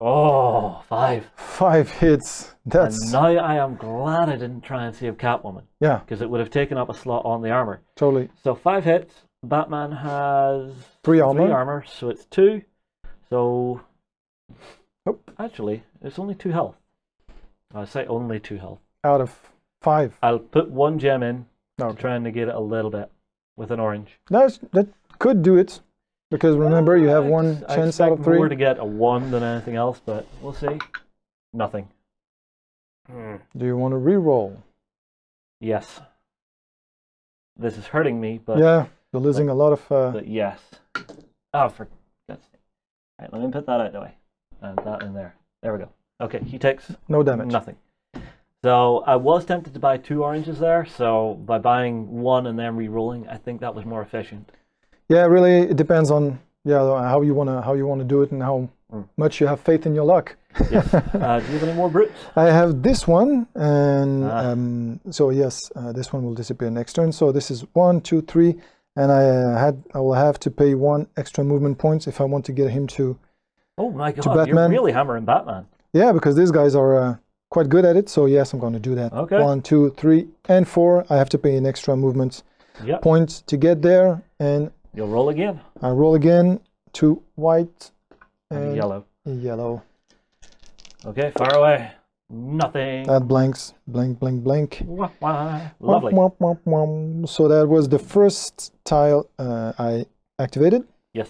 Oh, 5. 5 hits. That's... And now I am glad I didn't try and save Catwoman. Yeah. Because it would have taken up a slot on the armor. Totally. So 5 hits, Batman has 3 armor. 3 armor, so it's 2. So, oh. Actually, it's only 2 health. I say only 2 health. Out of 5. I'll put 1 gem in Okay. to try and negate it a little bit with an orange. That could do it, because remember you have 1 chance out of 3. More to get a 1 than anything else, but we'll see. Nothing. Do you want to re-roll? Yes. This is hurting me, but Yeah, you're losing a lot of. but yes. Oh, for God's sake. Right, let me put that out of the way. And that in there. There we go. Okay, he takes no damage. nothing. So I was tempted to buy 2 oranges there, so by buying 1 and then re-rolling, I think that was more efficient. Yeah, really, it depends on how you wanna do it and how much you have faith in your luck. Yes. Do you have any more brutes? I have this one, and so yes, this one will disappear next turn. So this is 1, 2, 3, and I will have to pay 1 extra movement points if I want to get him to. Oh my God! Batman. You're really hammering Batman. Yeah, because these guys are quite good at it. So yes, I'm going to do that. Okay. 1, 2, 3, and 4. I have to pay an extra movement point to get there, and you'll roll again. I roll again. 2 white And yellow. Yellow. Okay, far away. Nothing. That blanks. Blank, blank, blank. Wah, wah. Lovely. Womp, womp, womp, womp. So that was the first tile I activated. Yes.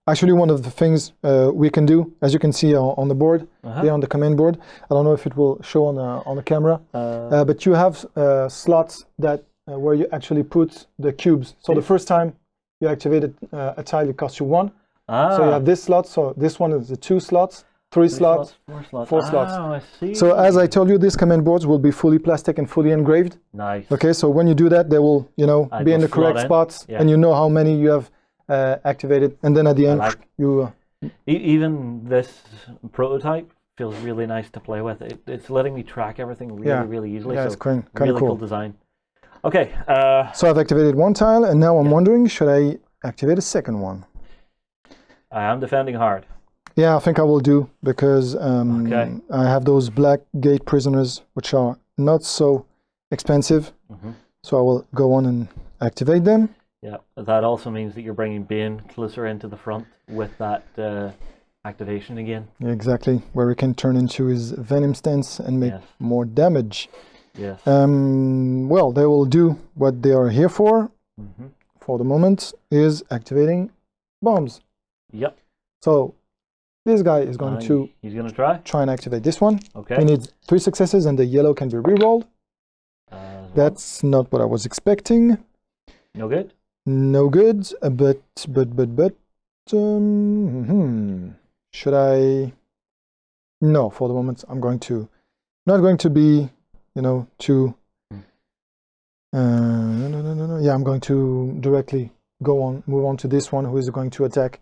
Actually, one of the things we can do, as you can see on the board, here on the command board, I don't know if it will show on the camera, but you have slots that where you actually put the cubes. So the first time you activated a tile, it costs you 1. So you have this slot. So this one is the 2 slots, 3 slots, 4 slots. Oh, I see. So as I told you, these command boards will be fully plastic and fully engraved. Nice. Okay, so when you do that, they will, be in the correct spots, and you know how many you have activated, and then at the end, you. Even this prototype feels really nice to play with. It's letting me track everything really easily. Yeah, so it's kind of really cool. cool design. Okay. So I've activated 1 tile, and now I'm wondering, should I activate a second one? I am defending hard. Yeah, I think I will do, because I have those black gate prisoners, which are not so expensive. So I will go on and activate them. Yeah, that also means that you're bringing Bane closer into the front with that activation again. Exactly, where he can turn into his Venom stance and make more damage. Yes. Well, they will do what they are here for. For the moment, is activating bombs. Yep. So this guy is going to. He's going to try and activate this one. Okay. He needs 3 successes, and the yellow can be re-rolled. That's not what I was expecting. No good. No good. But. Should I? No, for the moment, I'm going to. Not going to be, too. No. Yeah, I'm going to directly move on to this one, who is going to attack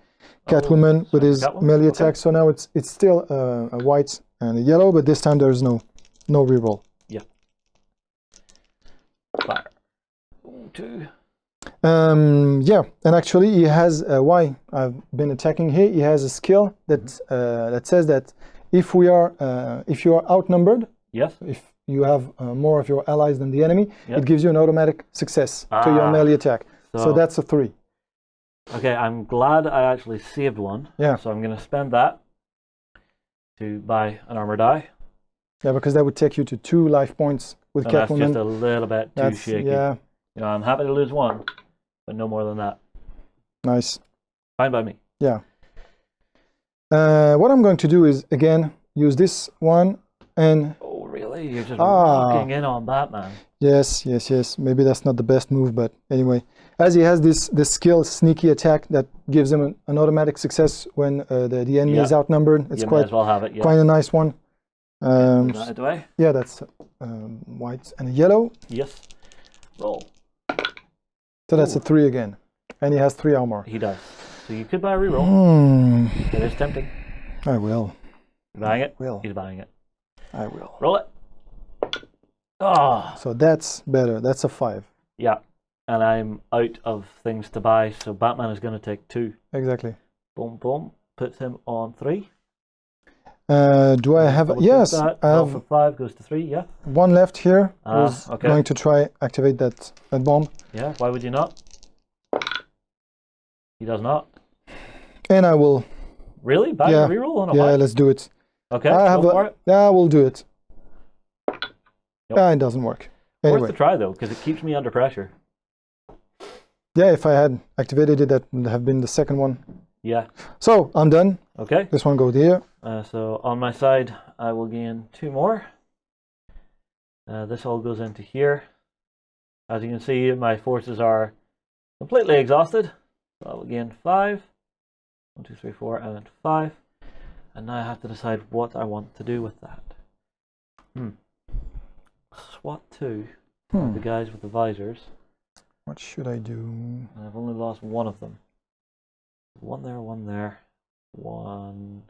Catwoman with his melee attack. So now it's still a white and a yellow, but this time there's no reroll. Yeah. Fire. 2. Yeah, and actually he has why I've been attacking here. He has a skill that that says that if you are outnumbered, if you have more of your allies than the enemy, it gives you an automatic success to your melee attack. So that's a 3. Okay, I'm glad I actually saved 1. Yeah. So I'm going to spend that to buy an armor die. Yeah, because that would take you to 2 life points with Catwoman. That's just a little bit too shaky. Yeah. I'm happy to lose 1, but no more than that. Nice. Fine by me. Yeah. What I'm going to do is, again, use this one and... Oh, really? You're just locking in on Batman. Yes. Maybe that's not the best move, but anyway. As he has this skill, sneaky attack, that gives him an automatic success when the enemy is outnumbered. It's quite a nice one. Yeah, that's white and a yellow. Yes. Roll. So that's a 3 again. And he has 3 armor. He does. So you could buy a reroll. It is tempting. I will. You buying it? Will. He's buying it. I will. Roll it. Oh. So that's better. That's a 5. Yeah. And I'm out of things to buy, so Batman is going to take 2. Exactly. Boom, boom. Puts him on 3. Do I have... Yes. I have... From 5 goes to 3, yeah. 1 left here. Who's going to try activate that bomb. Yeah, why would you not? He does not. And I will. Really? Back Yeah. a reroll on a Yeah, white? let's do it. Okay, I have go for it. Yeah, we'll do it. Yep. Yeah, it doesn't work. Anyway. Worth a try though, because it keeps me under pressure. Yeah, if I had activated it, that would have been the second one. Yeah. So I'm done. Okay. This one goes here. So on my side, I will gain 2 more. This all goes into here. As you can see, my forces are completely exhausted. So I will gain 5. 1, 2, 3, 4, and 5. And now I have to decide what I want to do with that. SWAT 2, the guys with the visors. What should I do? I've only lost one of them. One there, one there, one.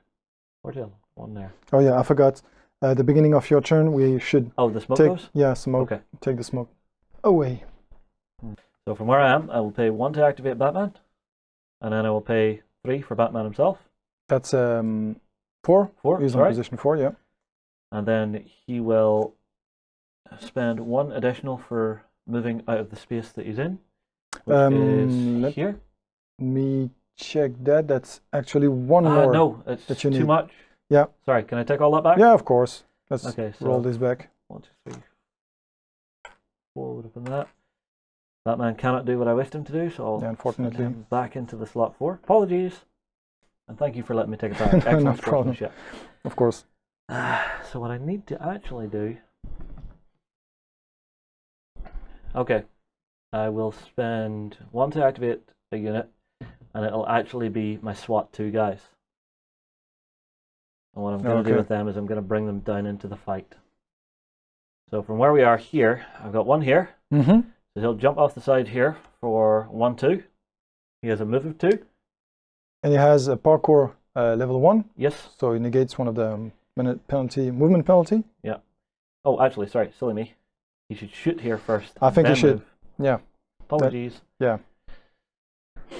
Where's the other one there? Oh yeah, I forgot. At the beginning of your turn, we should Oh, the smoke take. goes? Yeah, smoke. Okay. Take the smoke away. So from where I am, I will pay 1 to activate Batman, and then I will pay 3 for Batman himself. That's 4. 4. He's sorry. on position 4. Yeah. And then he will spend 1 additional for moving out of the space that he's in, which is here. Me check that. That's actually 1 more. No, it's that you too need. much. Yeah. Sorry, can I take all that back? Yeah, of course. Let's Okay, so roll this back. 1, 2, 3, 4 would have been that. Batman cannot do what I wished him to do, so I'll Yeah, send unfortunately. him back into the slot 4. Apologies, and thank you for letting me take it back. Excellent No problem. sportsmanship. Of course. So what I need to actually do... Okay, I will spend 1 to activate a unit, and it'll actually be my SWAT 2 guys. And what I'm going to do with them is I'm going to bring them down into the fight. So from where we are here, I've got 1 here. Mm-hmm. So he'll jump off the side here for 1, 2. He has a move of 2. And he has a parkour level 1. Yes. So he negates one of the movement penalty. Yeah. Oh, actually, sorry, silly me. He should shoot here first. I think he should. Move. Yeah. Apologies. Yeah.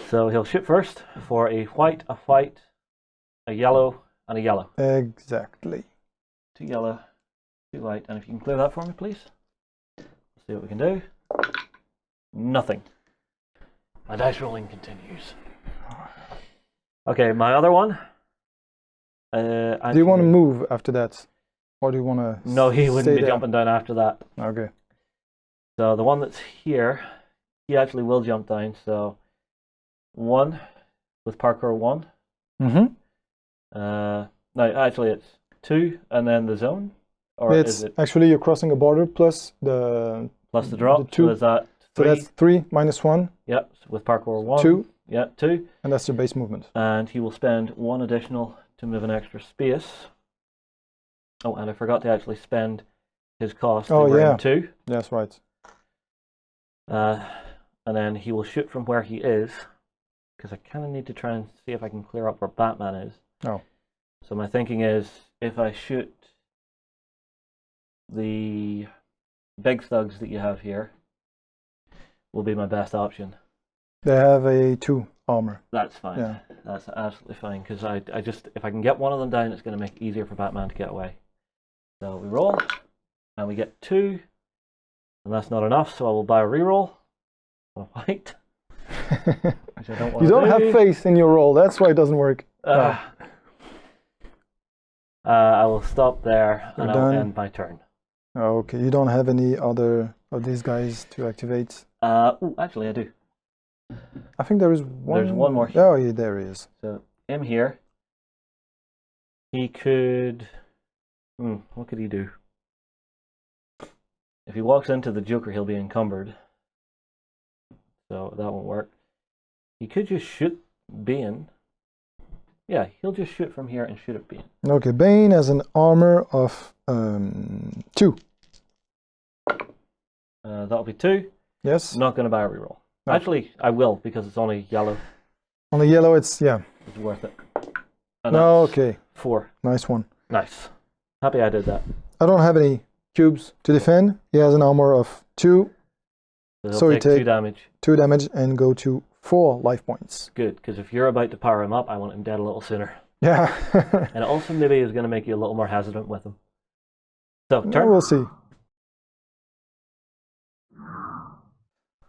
So he'll shoot first for a white, a yellow, and a yellow. Exactly. 2 yellow, 2 white, and if you can clear that for me, please. Let's see what we can do. Nothing. My dice rolling continues. Okay, my other one. Do you want to move after that? Or do you want to No, he wouldn't be jumping down after that. Okay. So the one that's here, he actually will jump down. So 1 with parkour 1. Mm-hmm. No, actually it's 2 and then the zone? Or It's is it actually you're crossing a border plus the drop? the 2. So is that 3? So that's 3 minus 1. Yep, with parkour 1. 2. Yeah, 2. And that's your base movement. And he will spend 1 additional to move an extra space. Oh, and I forgot to actually spend his cost. Oh, yeah. 2. That's right. And then he will shoot from where he is, because I kind of need to try and see if I can clear up where Batman is. Oh. So my thinking is, if I shoot the big thugs that you have here, will be my best option. They have a 2 armor. That's fine. Yeah. That's absolutely fine, because I just, if I can get one of them down, it's going to make it easier for Batman to get away. So we roll, and we get 2, and that's not enough, so I will buy a reroll. A white. Which I don't want You to don't do. have faith in your roll. That's why it doesn't work. I will stop there, You're and done. I'll end my turn. Oh, okay. You don't have any other of these guys to activate? Oh, actually I do. I think there is one. There's one more here. Oh, yeah, there he is. So him here, he could. What could he do? If he walks into the Joker, he'll be encumbered. So that won't work. He could just shoot Bane. Yeah, he'll just shoot from here and shoot at Bane. Okay, Bane has an armor of 2. That'll be 2. Yes. I'm not going to buy a reroll. No. Actually, I will, because it's only yellow. On the yellow, it's, yeah. It's worth it. And No, that's okay. 4. Nice one. Nice. Happy I did that. I don't have any cubes to defend. He has an armor of 2. So he he'll take 2 take damage. 2 damage and go to 4 life points. Good, because if you're about to power him up, I want him dead a little sooner. Yeah. And it also maybe is going to make you a little more hesitant with him. So, turn. We'll see.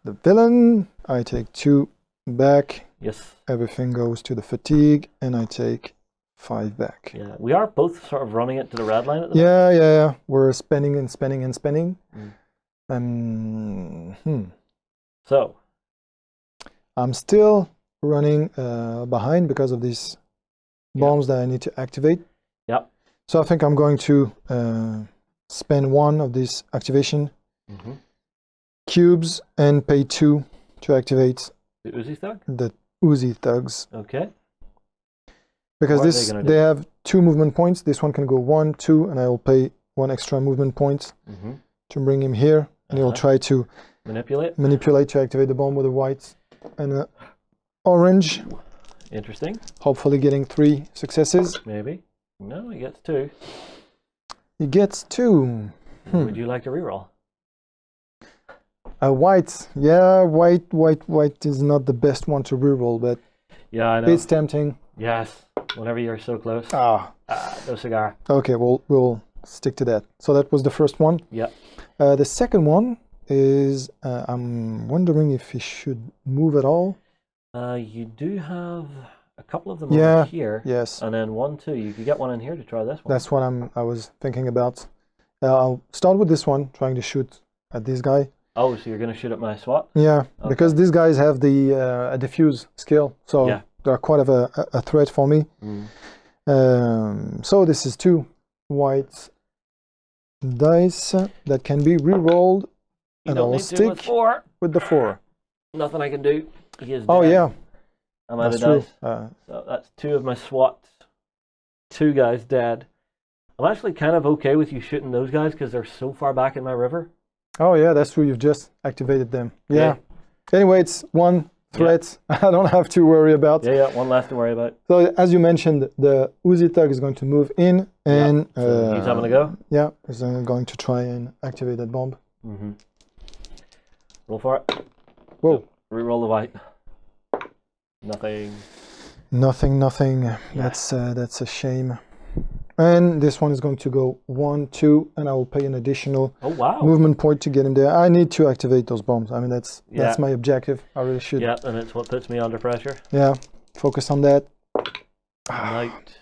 The villain, I take 2 back, Yes. Everything goes to the fatigue, and I take 5 back. Yeah, we are both sort of running it to the red line at the Yeah. We're spending and spending and spending. So, I'm still running behind because of these bombs that I need to activate. Yep. So I think I'm going to spend 1 of these activation cubes and pay 2 to activate the Uzi Thug? the Uzi Thugs. Okay. Because they have 2 movement points. This one can go 1, 2, and I will pay 1 extra movement point to bring him here, and he'll try to manipulate to activate the bomb with a white and a orange. Interesting. Hopefully getting 3 successes. Maybe. No, he gets 2. He gets 2. Would you like to reroll? A white. Yeah, white is not the best one to reroll, but yeah, I know. It's tempting. Yes. Whenever you're so close. No cigar. Okay, we'll stick to that. So that was the first one. Yeah. The second one is I'm wondering if he should move at all. You do have a couple of them over here. Yes. And then 1, 2. You could get one in here to try this one. That's what I was thinking about. I'll start with this one, trying to shoot at this guy. Oh, so you're going to shoot at my SWAT? Yeah, because these guys have the a diffuse skill, so they're quite of a threat for me. So this is 2 white dice that can be re-rolled, and I'll stick with the 4. Nothing I can do. He is dead. Oh yeah, I'm out of dice. So that's 2 of my SWATs. 2 guys dead. I'm actually kind of okay with you shooting those guys because they're so far back in my river. Oh yeah, that's true. You've just activated them. Yeah. Anyway, it's 1 threat. I don't have to worry about. Yeah, 1 less to worry about. So as you mentioned, the Uzi Thug is going to move in, and so he's having a go. Yeah, he's going to try and activate that bomb. Roll for it. Whoa. Reroll the white. Nothing. Nothing. Yeah. That's a shame. And this one is going to go 1, 2, and I will pay an additional movement point to get him there. I need to activate those bombs. I mean, that's my objective. I really should. Yeah, and it's what puts me under pressure. Yeah, focus on that. Night.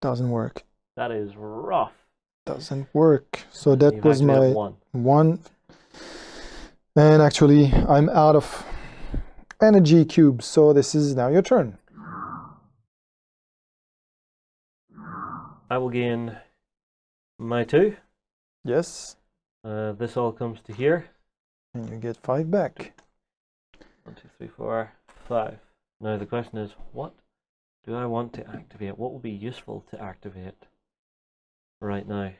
Doesn't work. That is rough. Doesn't work. So that was my 1. And actually, I'm out of energy cubes. So this is now your turn. I will gain my 2. Yes. This all comes to here. And you get 5 back. 1, 2, 3, 4, 5. Now the question is, what do I want to activate? What will be useful to activate right now?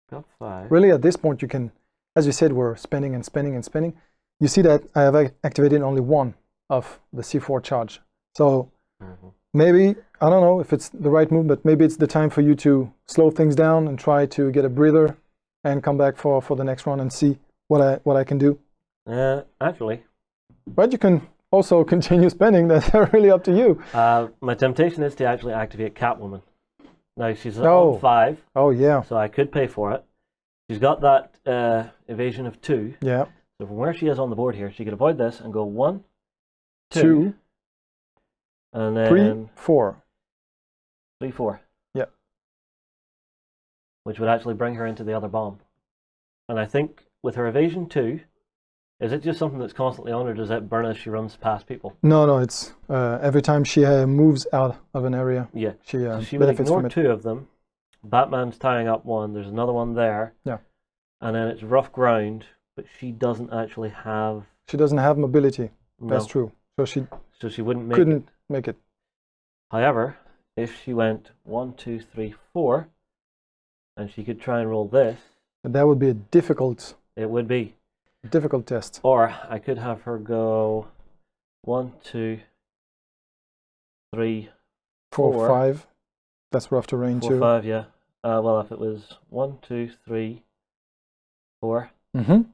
Got 5. Really, at this point, you can, as you said, we're spending and spending and spending. You see that I have activated only 1 of the C4 charge. So maybe, I don't know if it's the right move, but maybe it's the time for you to slow things down and try to get a breather and come back for the next one and see what I can do. Actually. But you can also continue spending. That's really up to you. My temptation is to actually activate Catwoman. Now, she's on 5. Oh, yeah. So I could pay for it. She's got that evasion of 2. Yeah. So from where she is on the board here, she could avoid this and go 1, 2. And then 3, 4. 3, 4. Yeah. Which would actually bring her into the other bomb. And I think with her evasion 2, is it just something that's constantly on, or does it burn as she runs past people? No, it's every time she moves out of an area. Yeah. She would ignore 2 of them. Batman's tying up 1. There's another one there. Yeah. And then it's rough ground, but she doesn't actually have. She doesn't have mobility. No. That's true. So she wouldn't couldn't make it. However, if she went 1, 2, 3, 4, and she could try and roll this, that would be a difficult. It would be difficult test. Or I could have her go 1, 2, 3, 4, 5. That's rough terrain 4, too. 5, yeah. Well, if it was 1, 2, 3, 4, and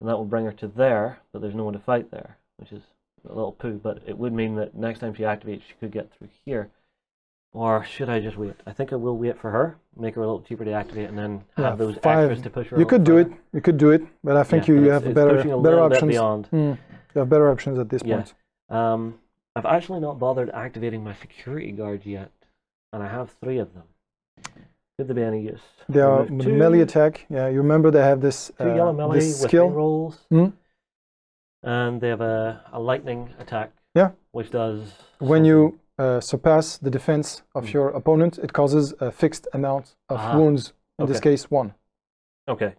that will bring her to there, but there's no one to fight there, which is a little poo. But it would mean that next time she activates, she could get through here. Or should I just wait? I think I will wait for her, make her a little cheaper to activate, and then have those 5. extras to push her. You could do it. You could do it, but I think you have it's better pushing a little options. bit beyond. You have better options at this point. I've actually not bothered activating my security guards yet, and I have 3 of them. Could there be any use? They are melee attack. Yeah, you remember they have this 2 yellow melee this with skill. rolls. Hmm? And they have a lightning attack. Yeah. Which does When you surpass the defense of your opponent, it causes a fixed amount of wounds. In this case, 1. Okay.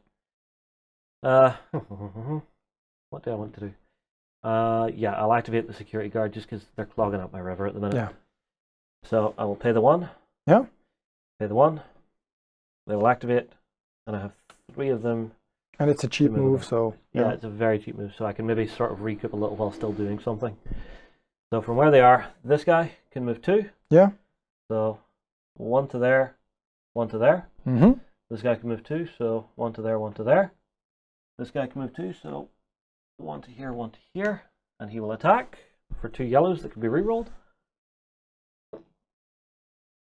What do I want to do? Yeah, I'll activate the security guard just because they're clogging up my river at the minute. Yeah. So I will pay the 1. Yeah. Pay the 1. They will activate, and I have 3 of them. And it's a cheap move, so yeah, it's a very cheap move. So I can maybe sort of recoup a little while still doing something. So from where they are, this guy can move 2. Yeah. So 1 to there, 1 to there. Mm-hmm. This guy can move 2, so 1 to there, 1 to there. This guy can move 2, so 1 to here, 1 to here. And he will attack for 2 yellows that can be rerolled.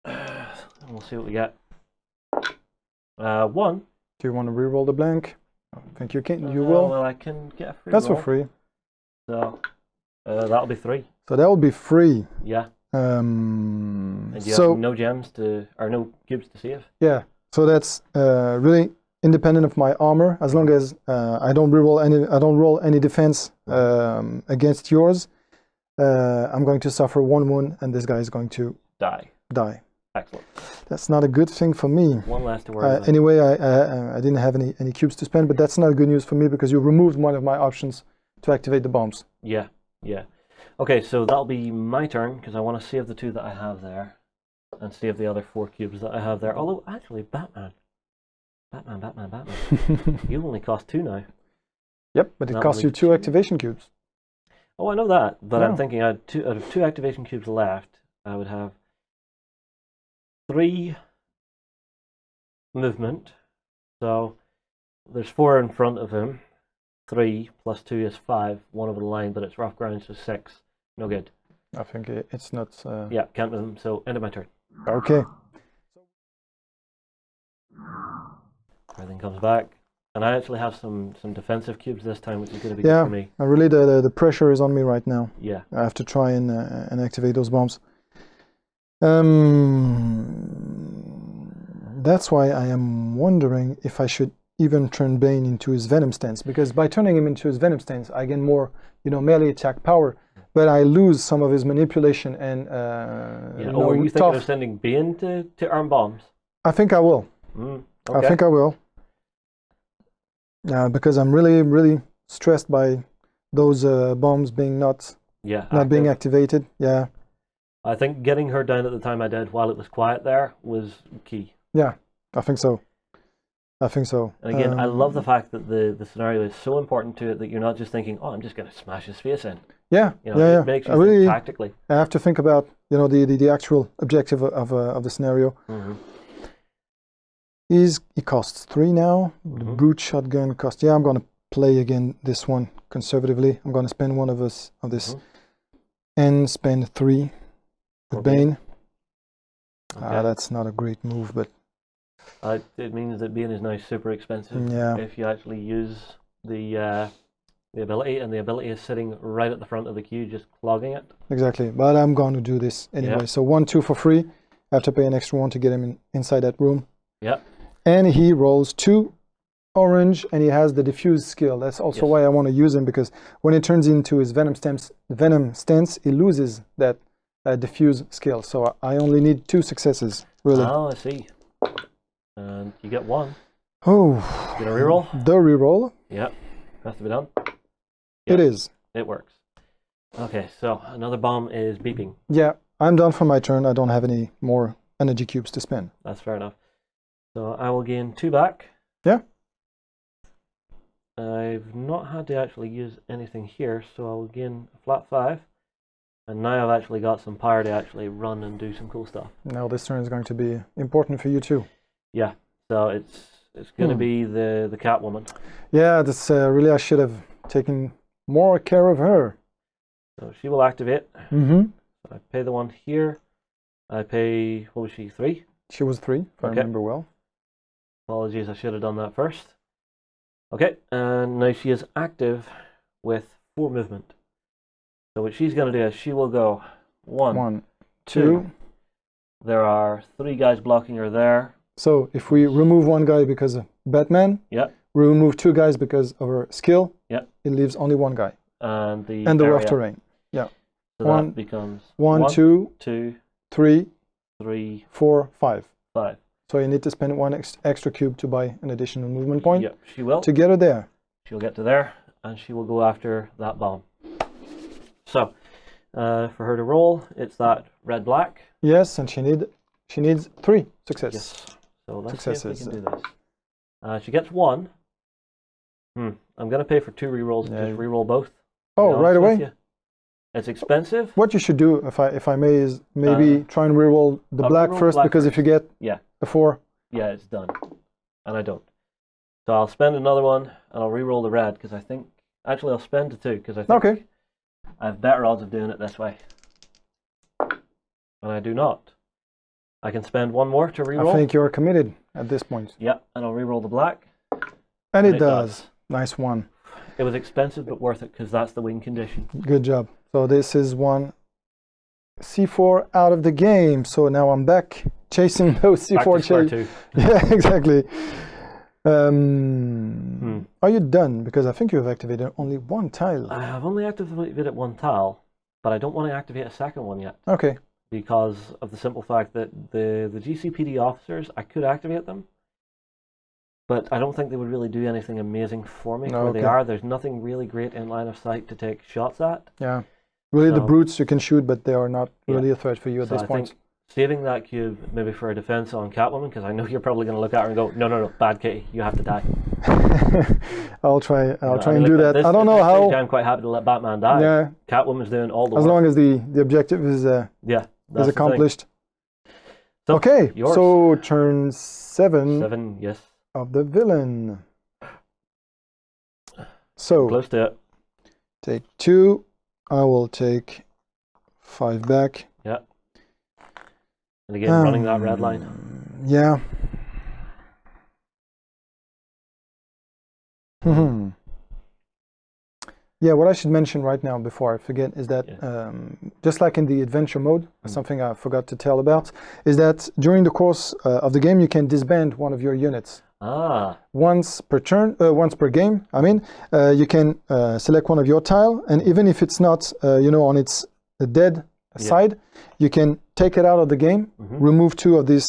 And we'll see what we get. 1. Do you want to reroll the blank? I think you can. You will. Well, I can get a free That's roll. for free. So that'll be 3. So that will be free. Yeah. And you So have no gems to, or no cubes to save. yeah. So that's really independent of my armor. As long as I don't roll any defense against yours, I'm going to suffer 1 wound, and this guy is going to Die. Excellent. That's not a good thing for me. 1 less to worry about. Anyway, I didn't have any cubes to spend, but that's not good news for me because you removed one of my options to activate the bombs. Yeah. Okay, so that'll be my turn because I want to save the 2 that I have there and save the other 4 cubes that I have there. Although, actually, Batman. You only cost 2 now. Yep, but it costs you 2 activation cubes. Oh, I know that, but Yeah. I'm thinking out of 2 activation cubes left, I would have 3 movement. So there's 4 in front of him. 3 plus 2 is 5. 1 over the line, but it's rough ground, so 6. No good. I think it's not. Yeah, can't move him. So end of my turn. Okay. Everything comes back, and I actually have some defensive cubes this time, which is going to be good for me. Really, the pressure is on me right now. Yeah. I have to try and activate those bombs. That's why I am wondering if I should even turn Bane into his Venom stance, because by turning him into his Venom stance, I gain more, melee attack power, but I lose some of his manipulation and. Or are you thinking of sending Bane to arm bombs? I think I will. Okay. I think I will. Because I'm really stressed by those bombs being not being activated. Yeah. I think getting her down at the time I did while it was quiet there was key. Yeah, I think so. And again, I love the fact that the scenario is so important to it that you're not just thinking, "Oh, I'm just going to smash his face in." Yeah, It makes you think tactically. I have to think about the actual objective of the scenario. Mm-hmm. He costs 3 now. The brute shotgun costs. Yeah, I'm going to play again this one conservatively. I'm going to spend 1 of this and spend 3 with Bane. Okay. That's not a great move, but it means that Bane is now super expensive. Yeah. If you actually use the ability, and the ability is sitting right at the front of the queue, just clogging it. Exactly. But I'm going to do this anyway. Yeah. So 1, 2 for free. I have to pay an extra 1 to get him inside that room. Yep. And he rolls 2 orange, and he has the diffuse skill. That's also why I want to use him, because when it turns into his venom stance, he loses that diffuse skill. So I only need 2 successes, really. Oh, I see. And you get 1. Oh. Get a reroll? The reroll. Yep. Has to be done. Yep. It is. It works. Okay, so another bomb is beeping. Yeah, I'm done for my turn. I don't have any more energy cubes to spend. That's fair enough. So I will gain 2 back. Yeah. I've not had to actually use anything here, so I will gain a flat 5. And now I've actually got some power to actually run and do some cool stuff. Now this turn is going to be important for you too. Yeah, so it's going to be the Catwoman. Yeah, that's really, I should have taken more care of her. So she will activate. Mm-hmm. So I pay the 1 here. I pay, what was she, 3? She was 3, if I remember well. Apologies, I should have done that first. Okay, and now she is active with 4 movement. So what she's going to do is she will go 1, 1, 2. There are 3 guys blocking her there. So if we remove 1 guy because of Batman, Yep. we remove 2 guys because of her skill, Yep. it leaves only 1 guy. And the rough area. terrain. Yeah. So One- that becomes 1, 2, 2, 3, 3, 4, 5. 5. So you need to spend 1 extra cube to buy an additional movement point Yep, she will. to get her there. She'll get to there, and she will go after that bomb. So, for her to roll, it's that red-black. Yes, and she needs 3 success. Yes. So let's Successes. see if we can do this. She gets 1. I'm going to pay for 2 rerolls. Yeah. Just reroll both. Oh, To be right honest with away. you. It's expensive. What you should do, if I may, is maybe try and reroll the black reroll first, black because if you get Yeah. a 4, Yeah, it's done. And I don't. So I'll spend another one, and I'll reroll the red, because I think... Actually, I'll spend the 2, because I think Okay. I have better odds of doing it this way. And I do not. I can spend 1 more to reroll. I think you're committed at this point. Yeah, and I'll reroll the black. And it does. Nice one. It was expensive, but worth it, because that's the win condition. Good job. So this is 1 C4 out of the game. So now I'm back chasing those Back C4 to square chase. 2. Yeah, exactly. Are you done? Because I think you have activated only 1 tile. I have only activated 1 tile, but I don't want to activate a second one yet, Okay. because of the simple fact that the GCPD officers, I could activate them, but I don't think they would really do anything amazing for me. Where they Okay. are, there's nothing really great in line of sight to take shots at. Yeah. Really, the So- brutes you can shoot, but they are not Yeah. really a threat for you at So this I point. think saving that cube maybe for a defense on Catwoman, because I know you're probably going to look at her and go, no, bad kitty, you have to die. I'll try You know, and I mean, do look, that. at this- I don't at know this stage, how. I'm quite happy to let Batman die. Yeah, Catwoman's doing all the as work. long as the objective is Yeah, that's the thing. accomplished. So, Okay, yours. so turn 7 7, yes. of the villain. So Close to it. take 2. I will take 5 back. Yeah. And again, running that red line. Yeah. Yeah, what I should mention right now before I forget is that just like in the adventure mode, something I forgot to tell about, is that during the course of the game you can disband one of your units. Ah, Once per turn, once per game, I mean, you can select one of your tile, and even if it's not, on its dead side, you can take it out of the game, remove 2 of these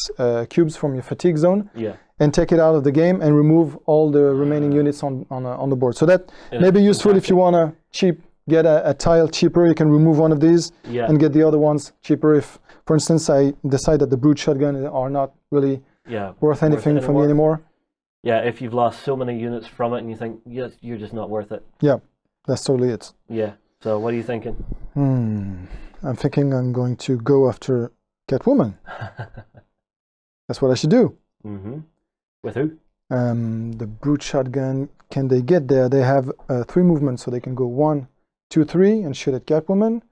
cubes from your fatigue zone, yeah. and take it out of the game and remove all the remaining units on the board. So that may be useful if you want to get a tile cheaper. You can remove one of these and get the other ones cheaper. If, for instance, I decide that the brute shotgun are not really worth anything for me anymore. Yeah, if you've lost so many units from it and you think, yes, you're just not worth it. Yeah, that's totally it. Yeah. So what are you thinking? I'm thinking I'm going to go after Catwoman. That's what I should do. With who? The brute shotgun, can they get there? They have 3 movements, so they can go 1, 2, 3 and shoot at Catwoman.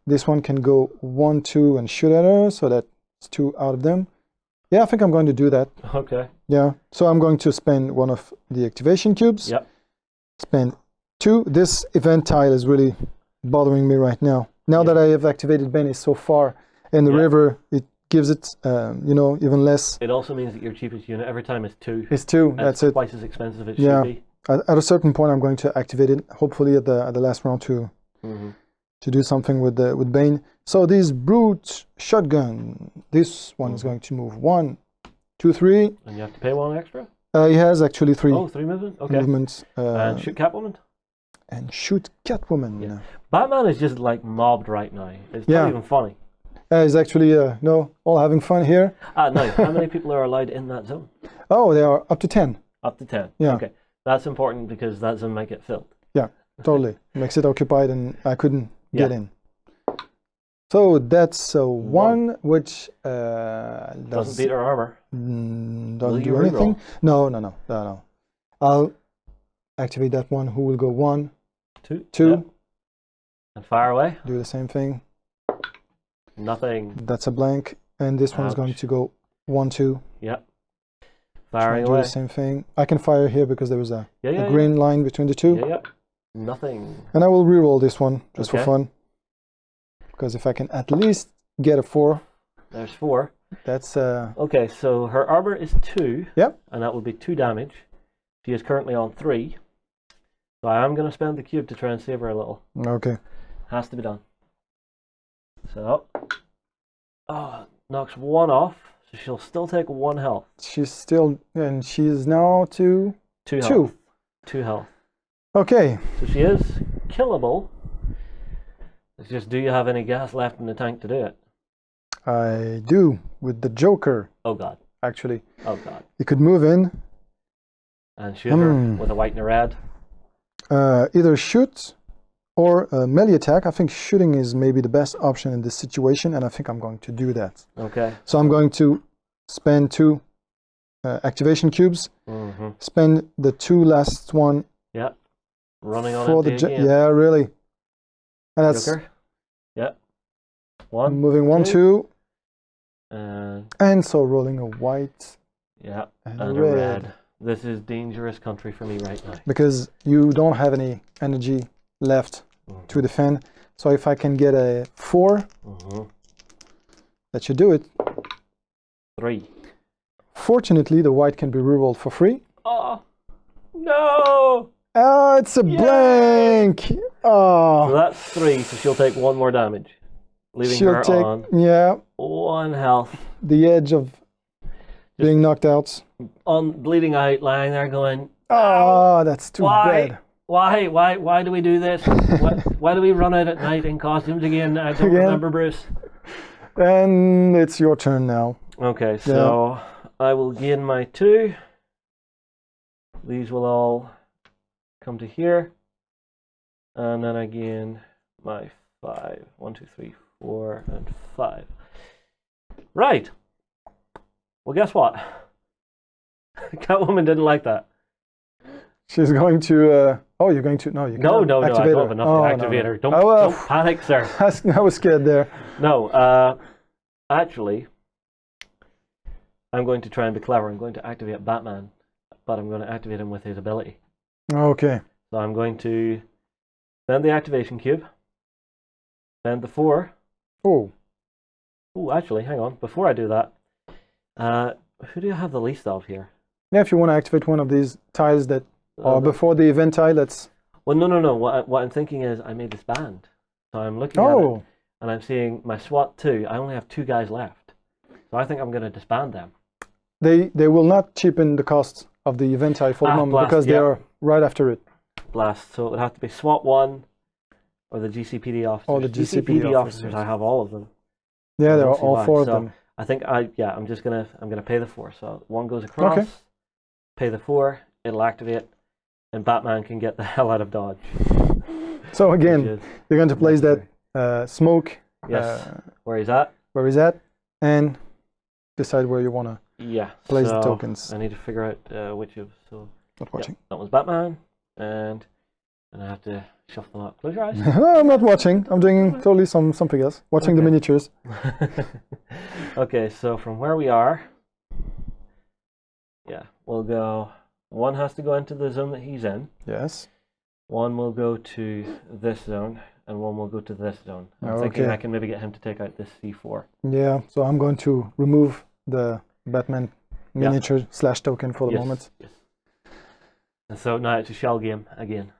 This one can go 1, 2 and shoot at her, so that's 2 out of them. Yeah, I think I'm going to do that. Okay. Yeah, so I'm going to spend 1 of the activation cubes. Yep. Spend 2. This event tile is really bothering me right now. Now that I have activated Benny so far in the river, it gives it, even less. It also means that your cheapest unit every time is 2. It's 2, that's it. Twice as expensive as it should be. At a certain point, I'm going to activate it, hopefully at the last round to do something with Bane. So this brute shotgun, this one is going to move 1, 2, 3. And you have to pay 1 extra? He has actually 3 Oh, 3 movement? Okay. movements. And shoot Catwoman? And shoot Catwoman. Yeah. Batman is just like mobbed right now. It's not even funny. He's actually, all having fun here. No, how many people are allowed in that zone? Oh, they are up to 10. Up to 10. Yeah. Okay. That's important because that zone might get filled. Yeah, totally. Makes it occupied and I couldn't get in. So that's 1, which Doesn't beat her armor. Doesn't do anything. No. I'll activate that one, who will go 1, 2. Yep. And fire away. Do the same thing. Nothing. That's a blank. And this one's going to go 1, 2. Yep. Firing do away. the same thing. I can fire here because there was a green line between the 2. Yeah. Nothing. And I will reroll this one just for fun. because if I can at least get a 4, There's 4. that's Okay, so her armor is 2. Yep. And that would be 2 damage. She is currently on 3. So I am going to spend the cube to try and save her a little. okay. Has to be done. So, knocks 1 off. So she'll still take 1 health. She's still, and she's now to 2 health. 2. 2 health. Okay. So she is killable. It's just, do you have any gas left in the tank to do it? I do with the Joker. Oh god. Actually, Oh god. you could move in, And shoot her with a white and a red. either shoot or melee attack. I think shooting is maybe the best option in this situation, and I think I'm going to do that. Okay. So I'm going to spend 2 activation cubes, spend the 2 last one Yeah. Running on for empty the again. yeah, really. And that's Joker. Yeah. 1. moving 1, 2, And and so rolling a white yeah. and And a a red. red. This is dangerous country for me right now. Because you don't have any energy left to defend. So if I can get a 4, that should do it. 3. Fortunately, the white can be rerolled for free. Oh no! Oh, it's a blank. So Oh, that's 3, so she'll take 1 more damage. Leaving she'll her take on 1 health. the edge of being knocked out. On bleeding out, lying there going, Oh, that's too bad. Why do we do this? why do we run out at night in costumes again? I don't remember, Bruce. And it's your turn now. Okay, so I will gain my 2. These will all come to here. And then I gain my 5. 1, 2, 3, 4, and 5. Right. Well, guess what? Catwoman didn't like that. She's going to. Oh, you're going to. No, you can't. No, I activate don't her. have enough Oh, to no, activate no. her. Don't, Oh, well. don't panic, sir. I was scared there. No, actually, I'm going to try and be clever. I'm going to activate Batman, but I'm going to activate him with his ability. Okay. So I'm going to spend the activation cube, spend the 4. Oh. Oh, actually, hang on. Before I do that, who do you have the least of here? Yeah, if you want to activate one of these tiles that are before the event tile, that's. Well, no. What I'm thinking is I made this band. So I'm looking at it, and I'm seeing my SWAT 2. I only have 2 guys left. So I think I'm going to disband them. They will not cheapen the cost of the event tile for the moment Blast, because they are right after it. Blast. So it would have to be SWAT 1 or the GCPD officers. Or the GCPD officers, I have all of them. Yeah, I there are don't see all why. 4 of So them. I think I'm gonna pay the 4. So 1 goes across, pay the 4, it'll activate, and Batman can get the hell out of Dodge. So again, you're going to place that smoke. Yes. Where he's at. Where he's at, and decide where you want to place the tokens. I need to figure out which of. So Not watching. that one's Batman, and I have to shuffle them up. Close your eyes. No, I'm not watching. I'm doing totally something else. Watching the miniatures. Okay, so from where we are, we'll go. 1 has to go into the zone that he's in. Yes. 1 will go to this zone, and 1 will go to this zone. I'm thinking I can maybe get him to take out this C4. Yeah, so I'm going to remove the Batman miniature / token for the moment. Yes. And so now it's a shell game again.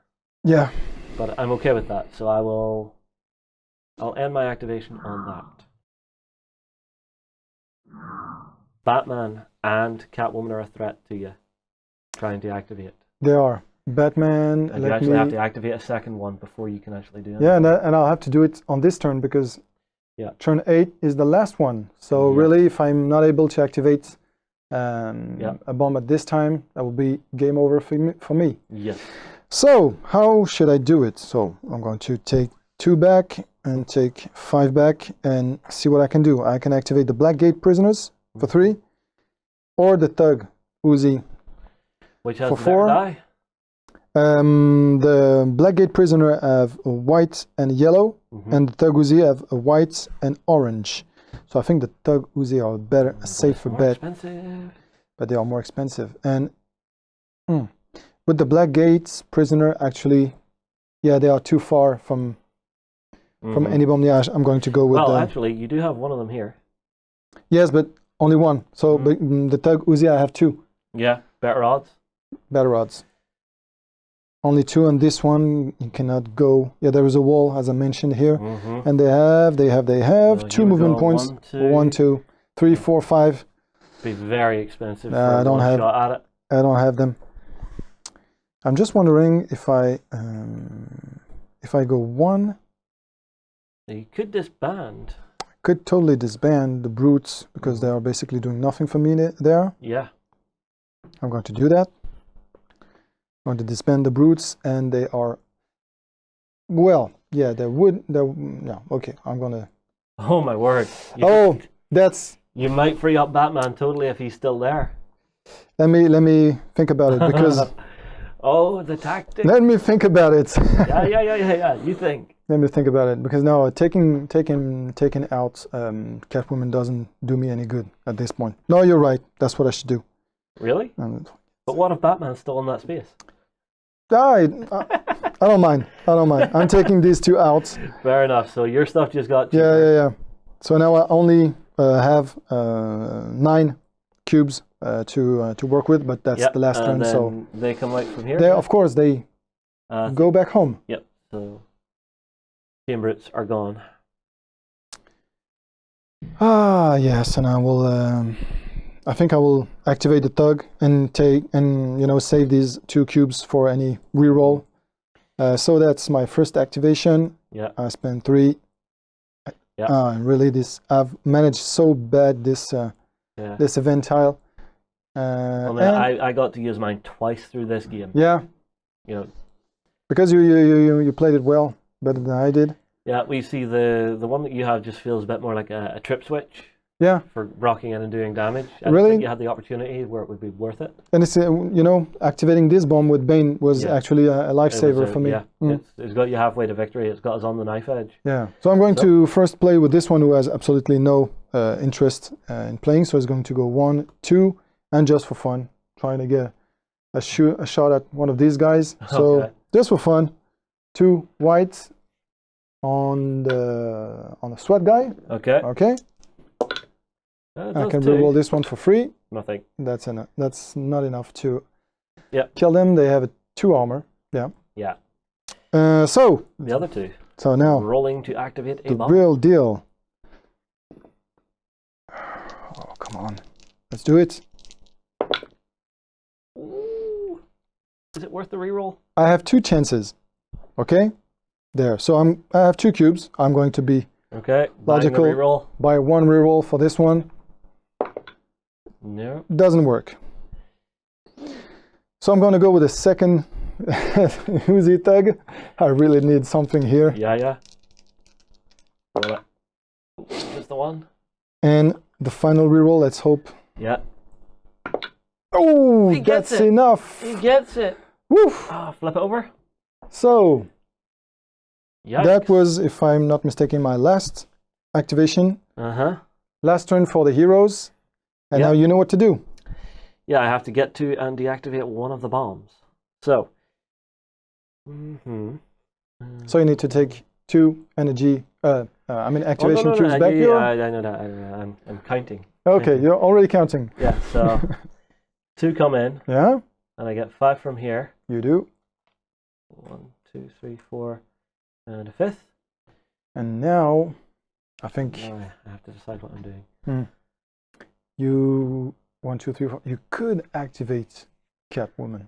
Yeah. But I'm okay with that, so I'll end my activation on that. Batman and Catwoman are a threat to you trying to activate. They are. Batman, And you actually have to activate a second one before you can actually do it. Yeah, and I'll have to do it on this turn because turn 8 is the last one. So really, if I'm not able to activate a bomb at this time, that will be game over for me. Yes. So how should I do it? So I'm going to take 2 back and take 5 back and see what I can do. I can activate the Blackgate prisoners for 3, or the Thug Uzi Which has for the 4. die? The Blackgate prisoner have a white and yellow, and the Thug Uzi have a white and orange. So I think the Thug Uzi are better, a safer bet, Expensive. but they are more expensive. And with the Blackgate prisoner, actually, they are too far from From any bomb, yeah, I'm going to go with well, the... actually, you do have one of them here. Yes, but only one. So the Tug Uzi, I have two. Yeah, better odds. Better odds. Only two on this one. You cannot go. Yeah, there is a wall, as I mentioned here. And they have So two here we movement go, points. 1, 2, 3, 4, 5. Be very expensive for I don't one have. shot at it. I don't have them. I'm just wondering if I go one, You could disband. could totally disband the brutes because they are basically doing nothing for me there. Yeah. I'm going to do that. I'm going to disband the brutes, and they are. Well, yeah, they would. No, okay. I'm gonna. Oh my word. That's. You might free up Batman totally if he's still there. Let me think about it because. Oh, the tactic. Let me think about it. Yeah. You think. Let me think about it because now taking out Catwoman doesn't do me any good at this point. No, you're right. That's what I should do. Really? But what if Batman's still in that space? I don't mind. I'm taking these two out. Fair enough. So your stuff just got cheaper. Yeah. So now I only have 9 cubes to work with, but that's the last turn. So they come out from here. Of course, they go back home. Yep. So Team Brutes are gone. Yes, and I will. I think I will activate the Thug and save these 2 cubes for any reroll. So that's my first activation. Yeah. I spent 3. Yeah. Really, I've managed so bad this event tile. I got to use mine twice through this game. Yeah. Because you played it well, better than I did. Yeah, we see the one that you have just feels a bit more like a trip switch. Yeah. For rocking in and doing damage. I really? think you had the opportunity where it would be worth it. And it's activating this bomb with Bane was actually a lifesaver for me. Yeah, it's got you halfway to victory. It's got us on the knife edge. Yeah. So I'm going to first play with this one who has absolutely no interest in playing. So he's going to go 1, 2, and just for fun, trying to get a shot at one of these guys. So just for fun, 2 whites on the sweat guy. Okay. I can reroll this one for free. Nothing. That's not enough to kill them. They have 2 armor. Yeah. So the other 2. So now rolling to activate a bomb. The real deal. Oh, come on. Let's do it. Ooh. Is it worth the reroll? I have 2 chances. Okay? There. So I have 2 cubes. I'm going to be logical. Reroll. Buy 1 reroll for this one. No. Doesn't work. So I'm going to go with a second Uzi Thug. I really need something here. Yeah. Just the one. And the final reroll, let's hope. Yeah. Oh, that's enough. He gets it. Woof. Flip it over. So Yikes. That was, if I'm not mistaken, my last activation. Last turn for the heroes. And now you know what to do. Yeah, I have to get to and deactivate one of the bombs. So. So you need to take 2 energy, activation cubes back here. I know that. I'm counting. Okay, you're already counting. Yeah, so 2 come in. Yeah. And I get 5 from here. You do. 1, 2, 3, 4, and a 5th. And now, I think... Now I have to decide what I'm doing. You... 1, 2, 3, 4... You could activate Catwoman.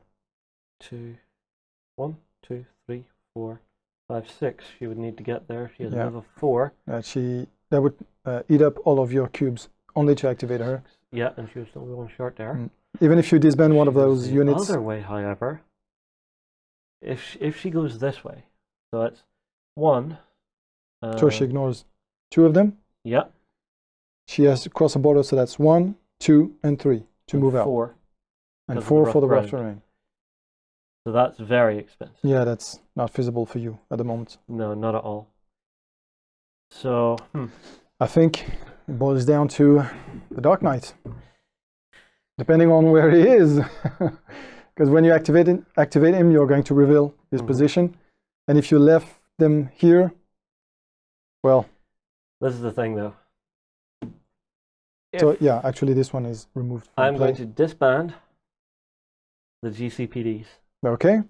1, 2, 3, 4, 5, 6. She would need to get there. She has another 4. That would eat up all of your cubes, only to activate her. Yeah, and she was still going short there. Even if you disband one of those units. The other way, however, if she goes this way, so it's 1. So she ignores 2 of them. Yeah. She has to cross a border, so that's 1, 2, and 3 to move out. 4. And 4 for the rough terrain. So that's very expensive. Yeah, that's not feasible for you at the moment. No, not at all. So, I think it boils down to the Dark Knight. Depending on where he is. Because when you activate him, you're going to reveal his position. And if you left them here, Well, this is the thing, though. so yeah, actually this one is removed from I'm play. going to disband the GCPDs. Okay,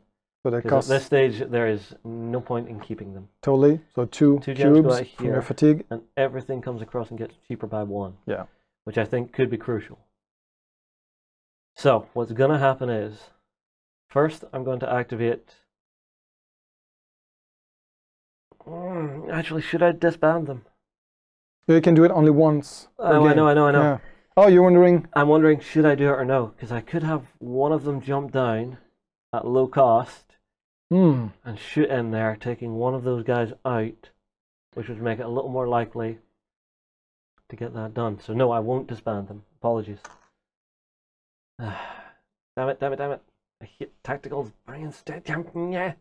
so that Because at costs this stage, there is no point in keeping them. totally. So two Two gems go cubes out from your here. fatigue. And everything comes across and gets cheaper by 1. Yeah. Which I think could be crucial. So, what's going to happen is, first I'm going to activate... Actually, should I disband them? You can do it only once. per Oh, I game. know. Yeah. Oh, you're wondering? I'm wondering, should I do it or no? Because I could have one of them jump down at low cost Hmm. and shoot in there, taking one of those guys out, which would make it a little more likely to get that done. So no, I won't disband them. Apologies. Damn it. I hate tacticals. Yeah.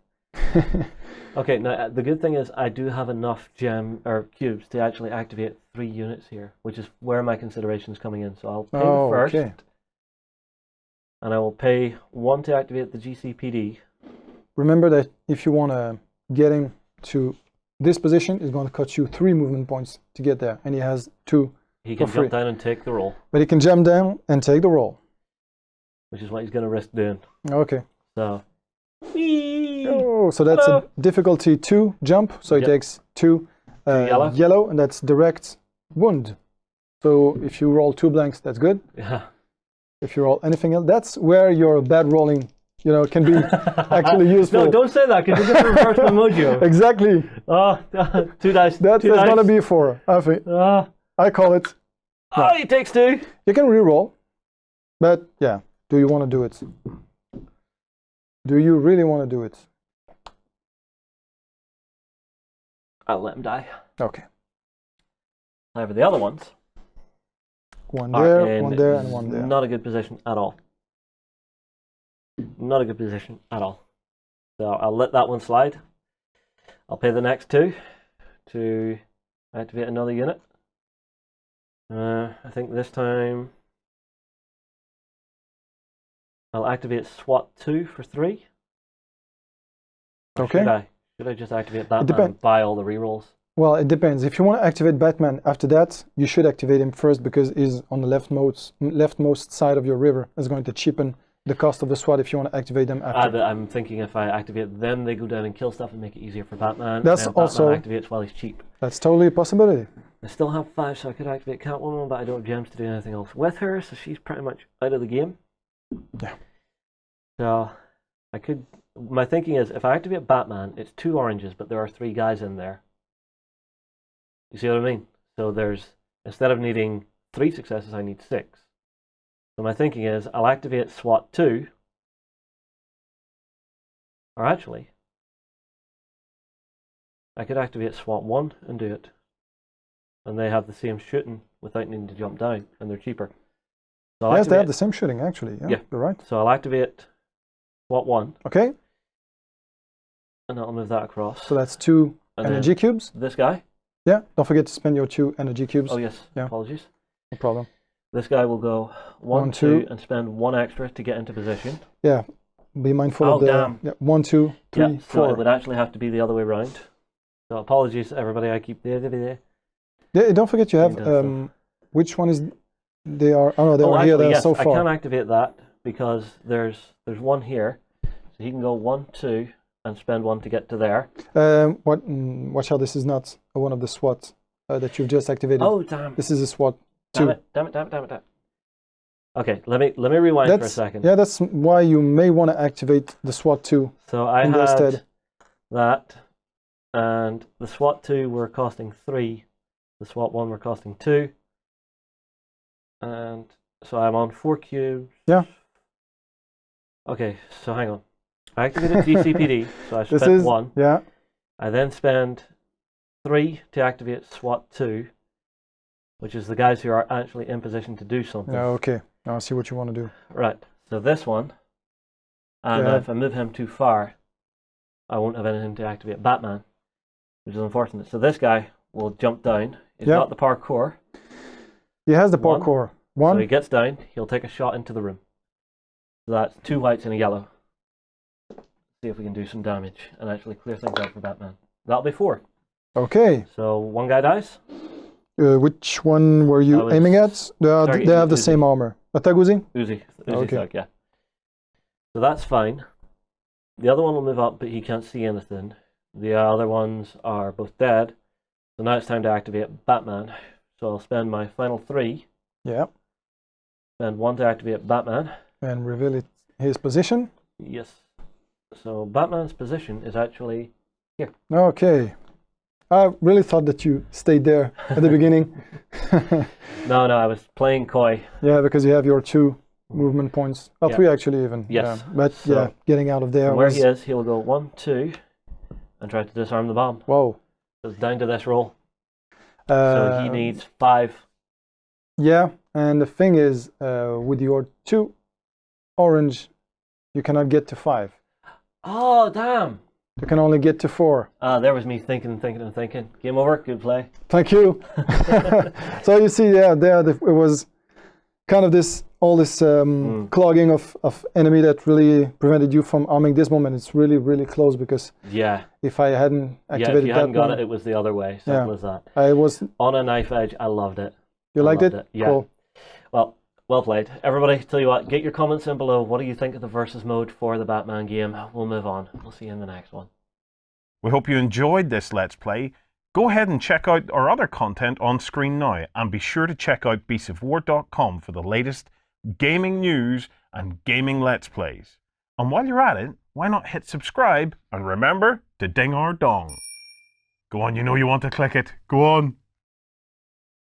Okay, now the good thing is I do have enough cubes to actually activate 3 units here, which is where my consideration is coming in. So I'll pay first, okay. and I will pay 1 to activate the GCPD. Remember that if you want to get him to this position, it's going to cost you 3 movement points to get there, and he has 2 He can for free. jump down and take the roll, But he can jump down and take the roll. which is what he's going to risk doing. Okay. So, whee! Oh, so that's Hello. a difficulty 2 jump. So Yep. it takes 2 yellow. and that's direct wound. So if you roll 2 blanks, that's good. Yeah. If you roll anything else, that's where your bad rolling, can be actually useful. No, don't say that because you're going to reverse my mojo. Exactly. Oh, 2 dice. That's 2 dice. going to be 4. I think. I call it. Oh, he takes 2. You can re-roll, but yeah, do you want to do it? Do you really want to do it? I'll let him die. Okay. However, the other ones One are there, in one there, and one there. not a good position at all. Not a good position at all. So I'll let that one slide. I'll pay the next 2 to activate another unit. I think this time I'll activate SWAT 2 for 3. Or Okay. Should I just activate that depends. and buy all the rerolls? Well, it depends. If you want to activate Batman after that, you should activate him first because he's on the leftmost side of your river. It's going to cheapen the cost of the SWAT if you want to activate them after. But I'm thinking if I activate them, they go down and kill stuff and make it easier for Batman. That's and then also- Batman activates while he's cheap. That's totally a possibility. I still have 5, so I could activate Catwoman, but I don't have gems to do anything else with her, so she's pretty much out of the game. Yeah. So I could. My thinking is, if I activate Batman, it's 2 oranges, but there are 3 guys in there. You see what I mean? So instead of needing 3 successes, I need 6. So my thinking is, I'll activate SWAT 2, or actually, I could activate SWAT 1 and do it. And they have the same shooting without needing to jump down, and they're cheaper. So I'll Yes, they have activate- the same shooting actually. Yeah, Yeah. you're right. So I'll activate SWAT 1, Okay, and I'll move that across. so that's 2 And then energy cubes. this guy. Yeah, don't forget to spend your 2 energy cubes. Oh yes, Yeah. apologies. No problem. This guy will go 1, 1, 2, 2. and spend 1 extra to get into position. Yeah, be mindful Oh, of the damn. 1, 2, 3, Yeah, so 4. it would actually have to be the other way around. So apologies, everybody. I keep there. Yeah, don't forget you have Doing which one is they are? Oh no, they Oh, are here. actually, They are yes, so I far. can activate that because there's one here, so he can go 1, 2, and spend 1 to get to there. Watch out! This is not one of the SWAT that you've just activated. Oh damn! This is a SWAT 2. Damn it! Okay, let me rewind for a second. Yeah, that's why you may want to activate the SWAT 2. So I in their had stead. that, and the SWAT 2 were costing 3. The SWAT 1 were costing 2. And so I'm on 4 cubes. Yeah. Okay, so hang on. I activated GCPD, so I This spent is 1. yeah. I then spend 3 to activate SWAT 2, which is the guys who are actually in position to do something. Yeah. Okay. Now I see what you want to do. Right, so this one, and Yeah. if I move him too far, I won't have anything to activate Batman, which is unfortunate. So this guy will jump down. He's Yeah. got the parkour. He has the One. parkour. So One. he gets down, he'll take a shot into the room. So that's 2 whites and a yellow. See if we can do some damage and actually clear things out for Batman. That'll be 4. Okay. So one guy dies. Which one were you aiming at? They have the same armor. Ataguzi? Uzi Okay. Thug, yeah. So that's fine. The other one will move up, but he can't see anything. The other ones are both dead. So now it's time to activate Batman. So I'll spend my final 3. Yeah. Spend 1 to activate Batman. And reveal his position. Yes. So Batman's position is actually here. Okay. I really thought that you stayed there at the beginning. No, I was playing coy. Yeah, because you have your 2 movement points. Oh, Yeah. 3 actually even. Yes. Yeah. But So, yeah, getting out of there From where was... he is, he'll go 1, 2, and try to disarm the bomb. Whoa. So it's down to this roll. So he needs 5. Yeah, and the thing is, with your 2 orange, you cannot get to 5. Oh, damn! You can only get to 4. There was me thinking. Game over, good play. Thank you. So you see, yeah, it was kind of all this clogging of enemy that really prevented you from arming this moment. It's really, really close because if I hadn't activated if you hadn't that got one, it was the other way. Simple as that. I was On a knife edge. I loved it. You liked it? Yeah. Cool. Well played. Everybody, tell you what, get your comments in below. What do you think of the versus mode for the Batman game? We'll move on. We'll see you in the next one. We hope you enjoyed this Let's Play. Go ahead and check out our other content on screen now, and be sure to check out beastsofwar.com for the latest gaming news and gaming Let's Plays. And while you're at it, why not hit subscribe and remember to ding our dong. Go on, you know you want to click it. Go on.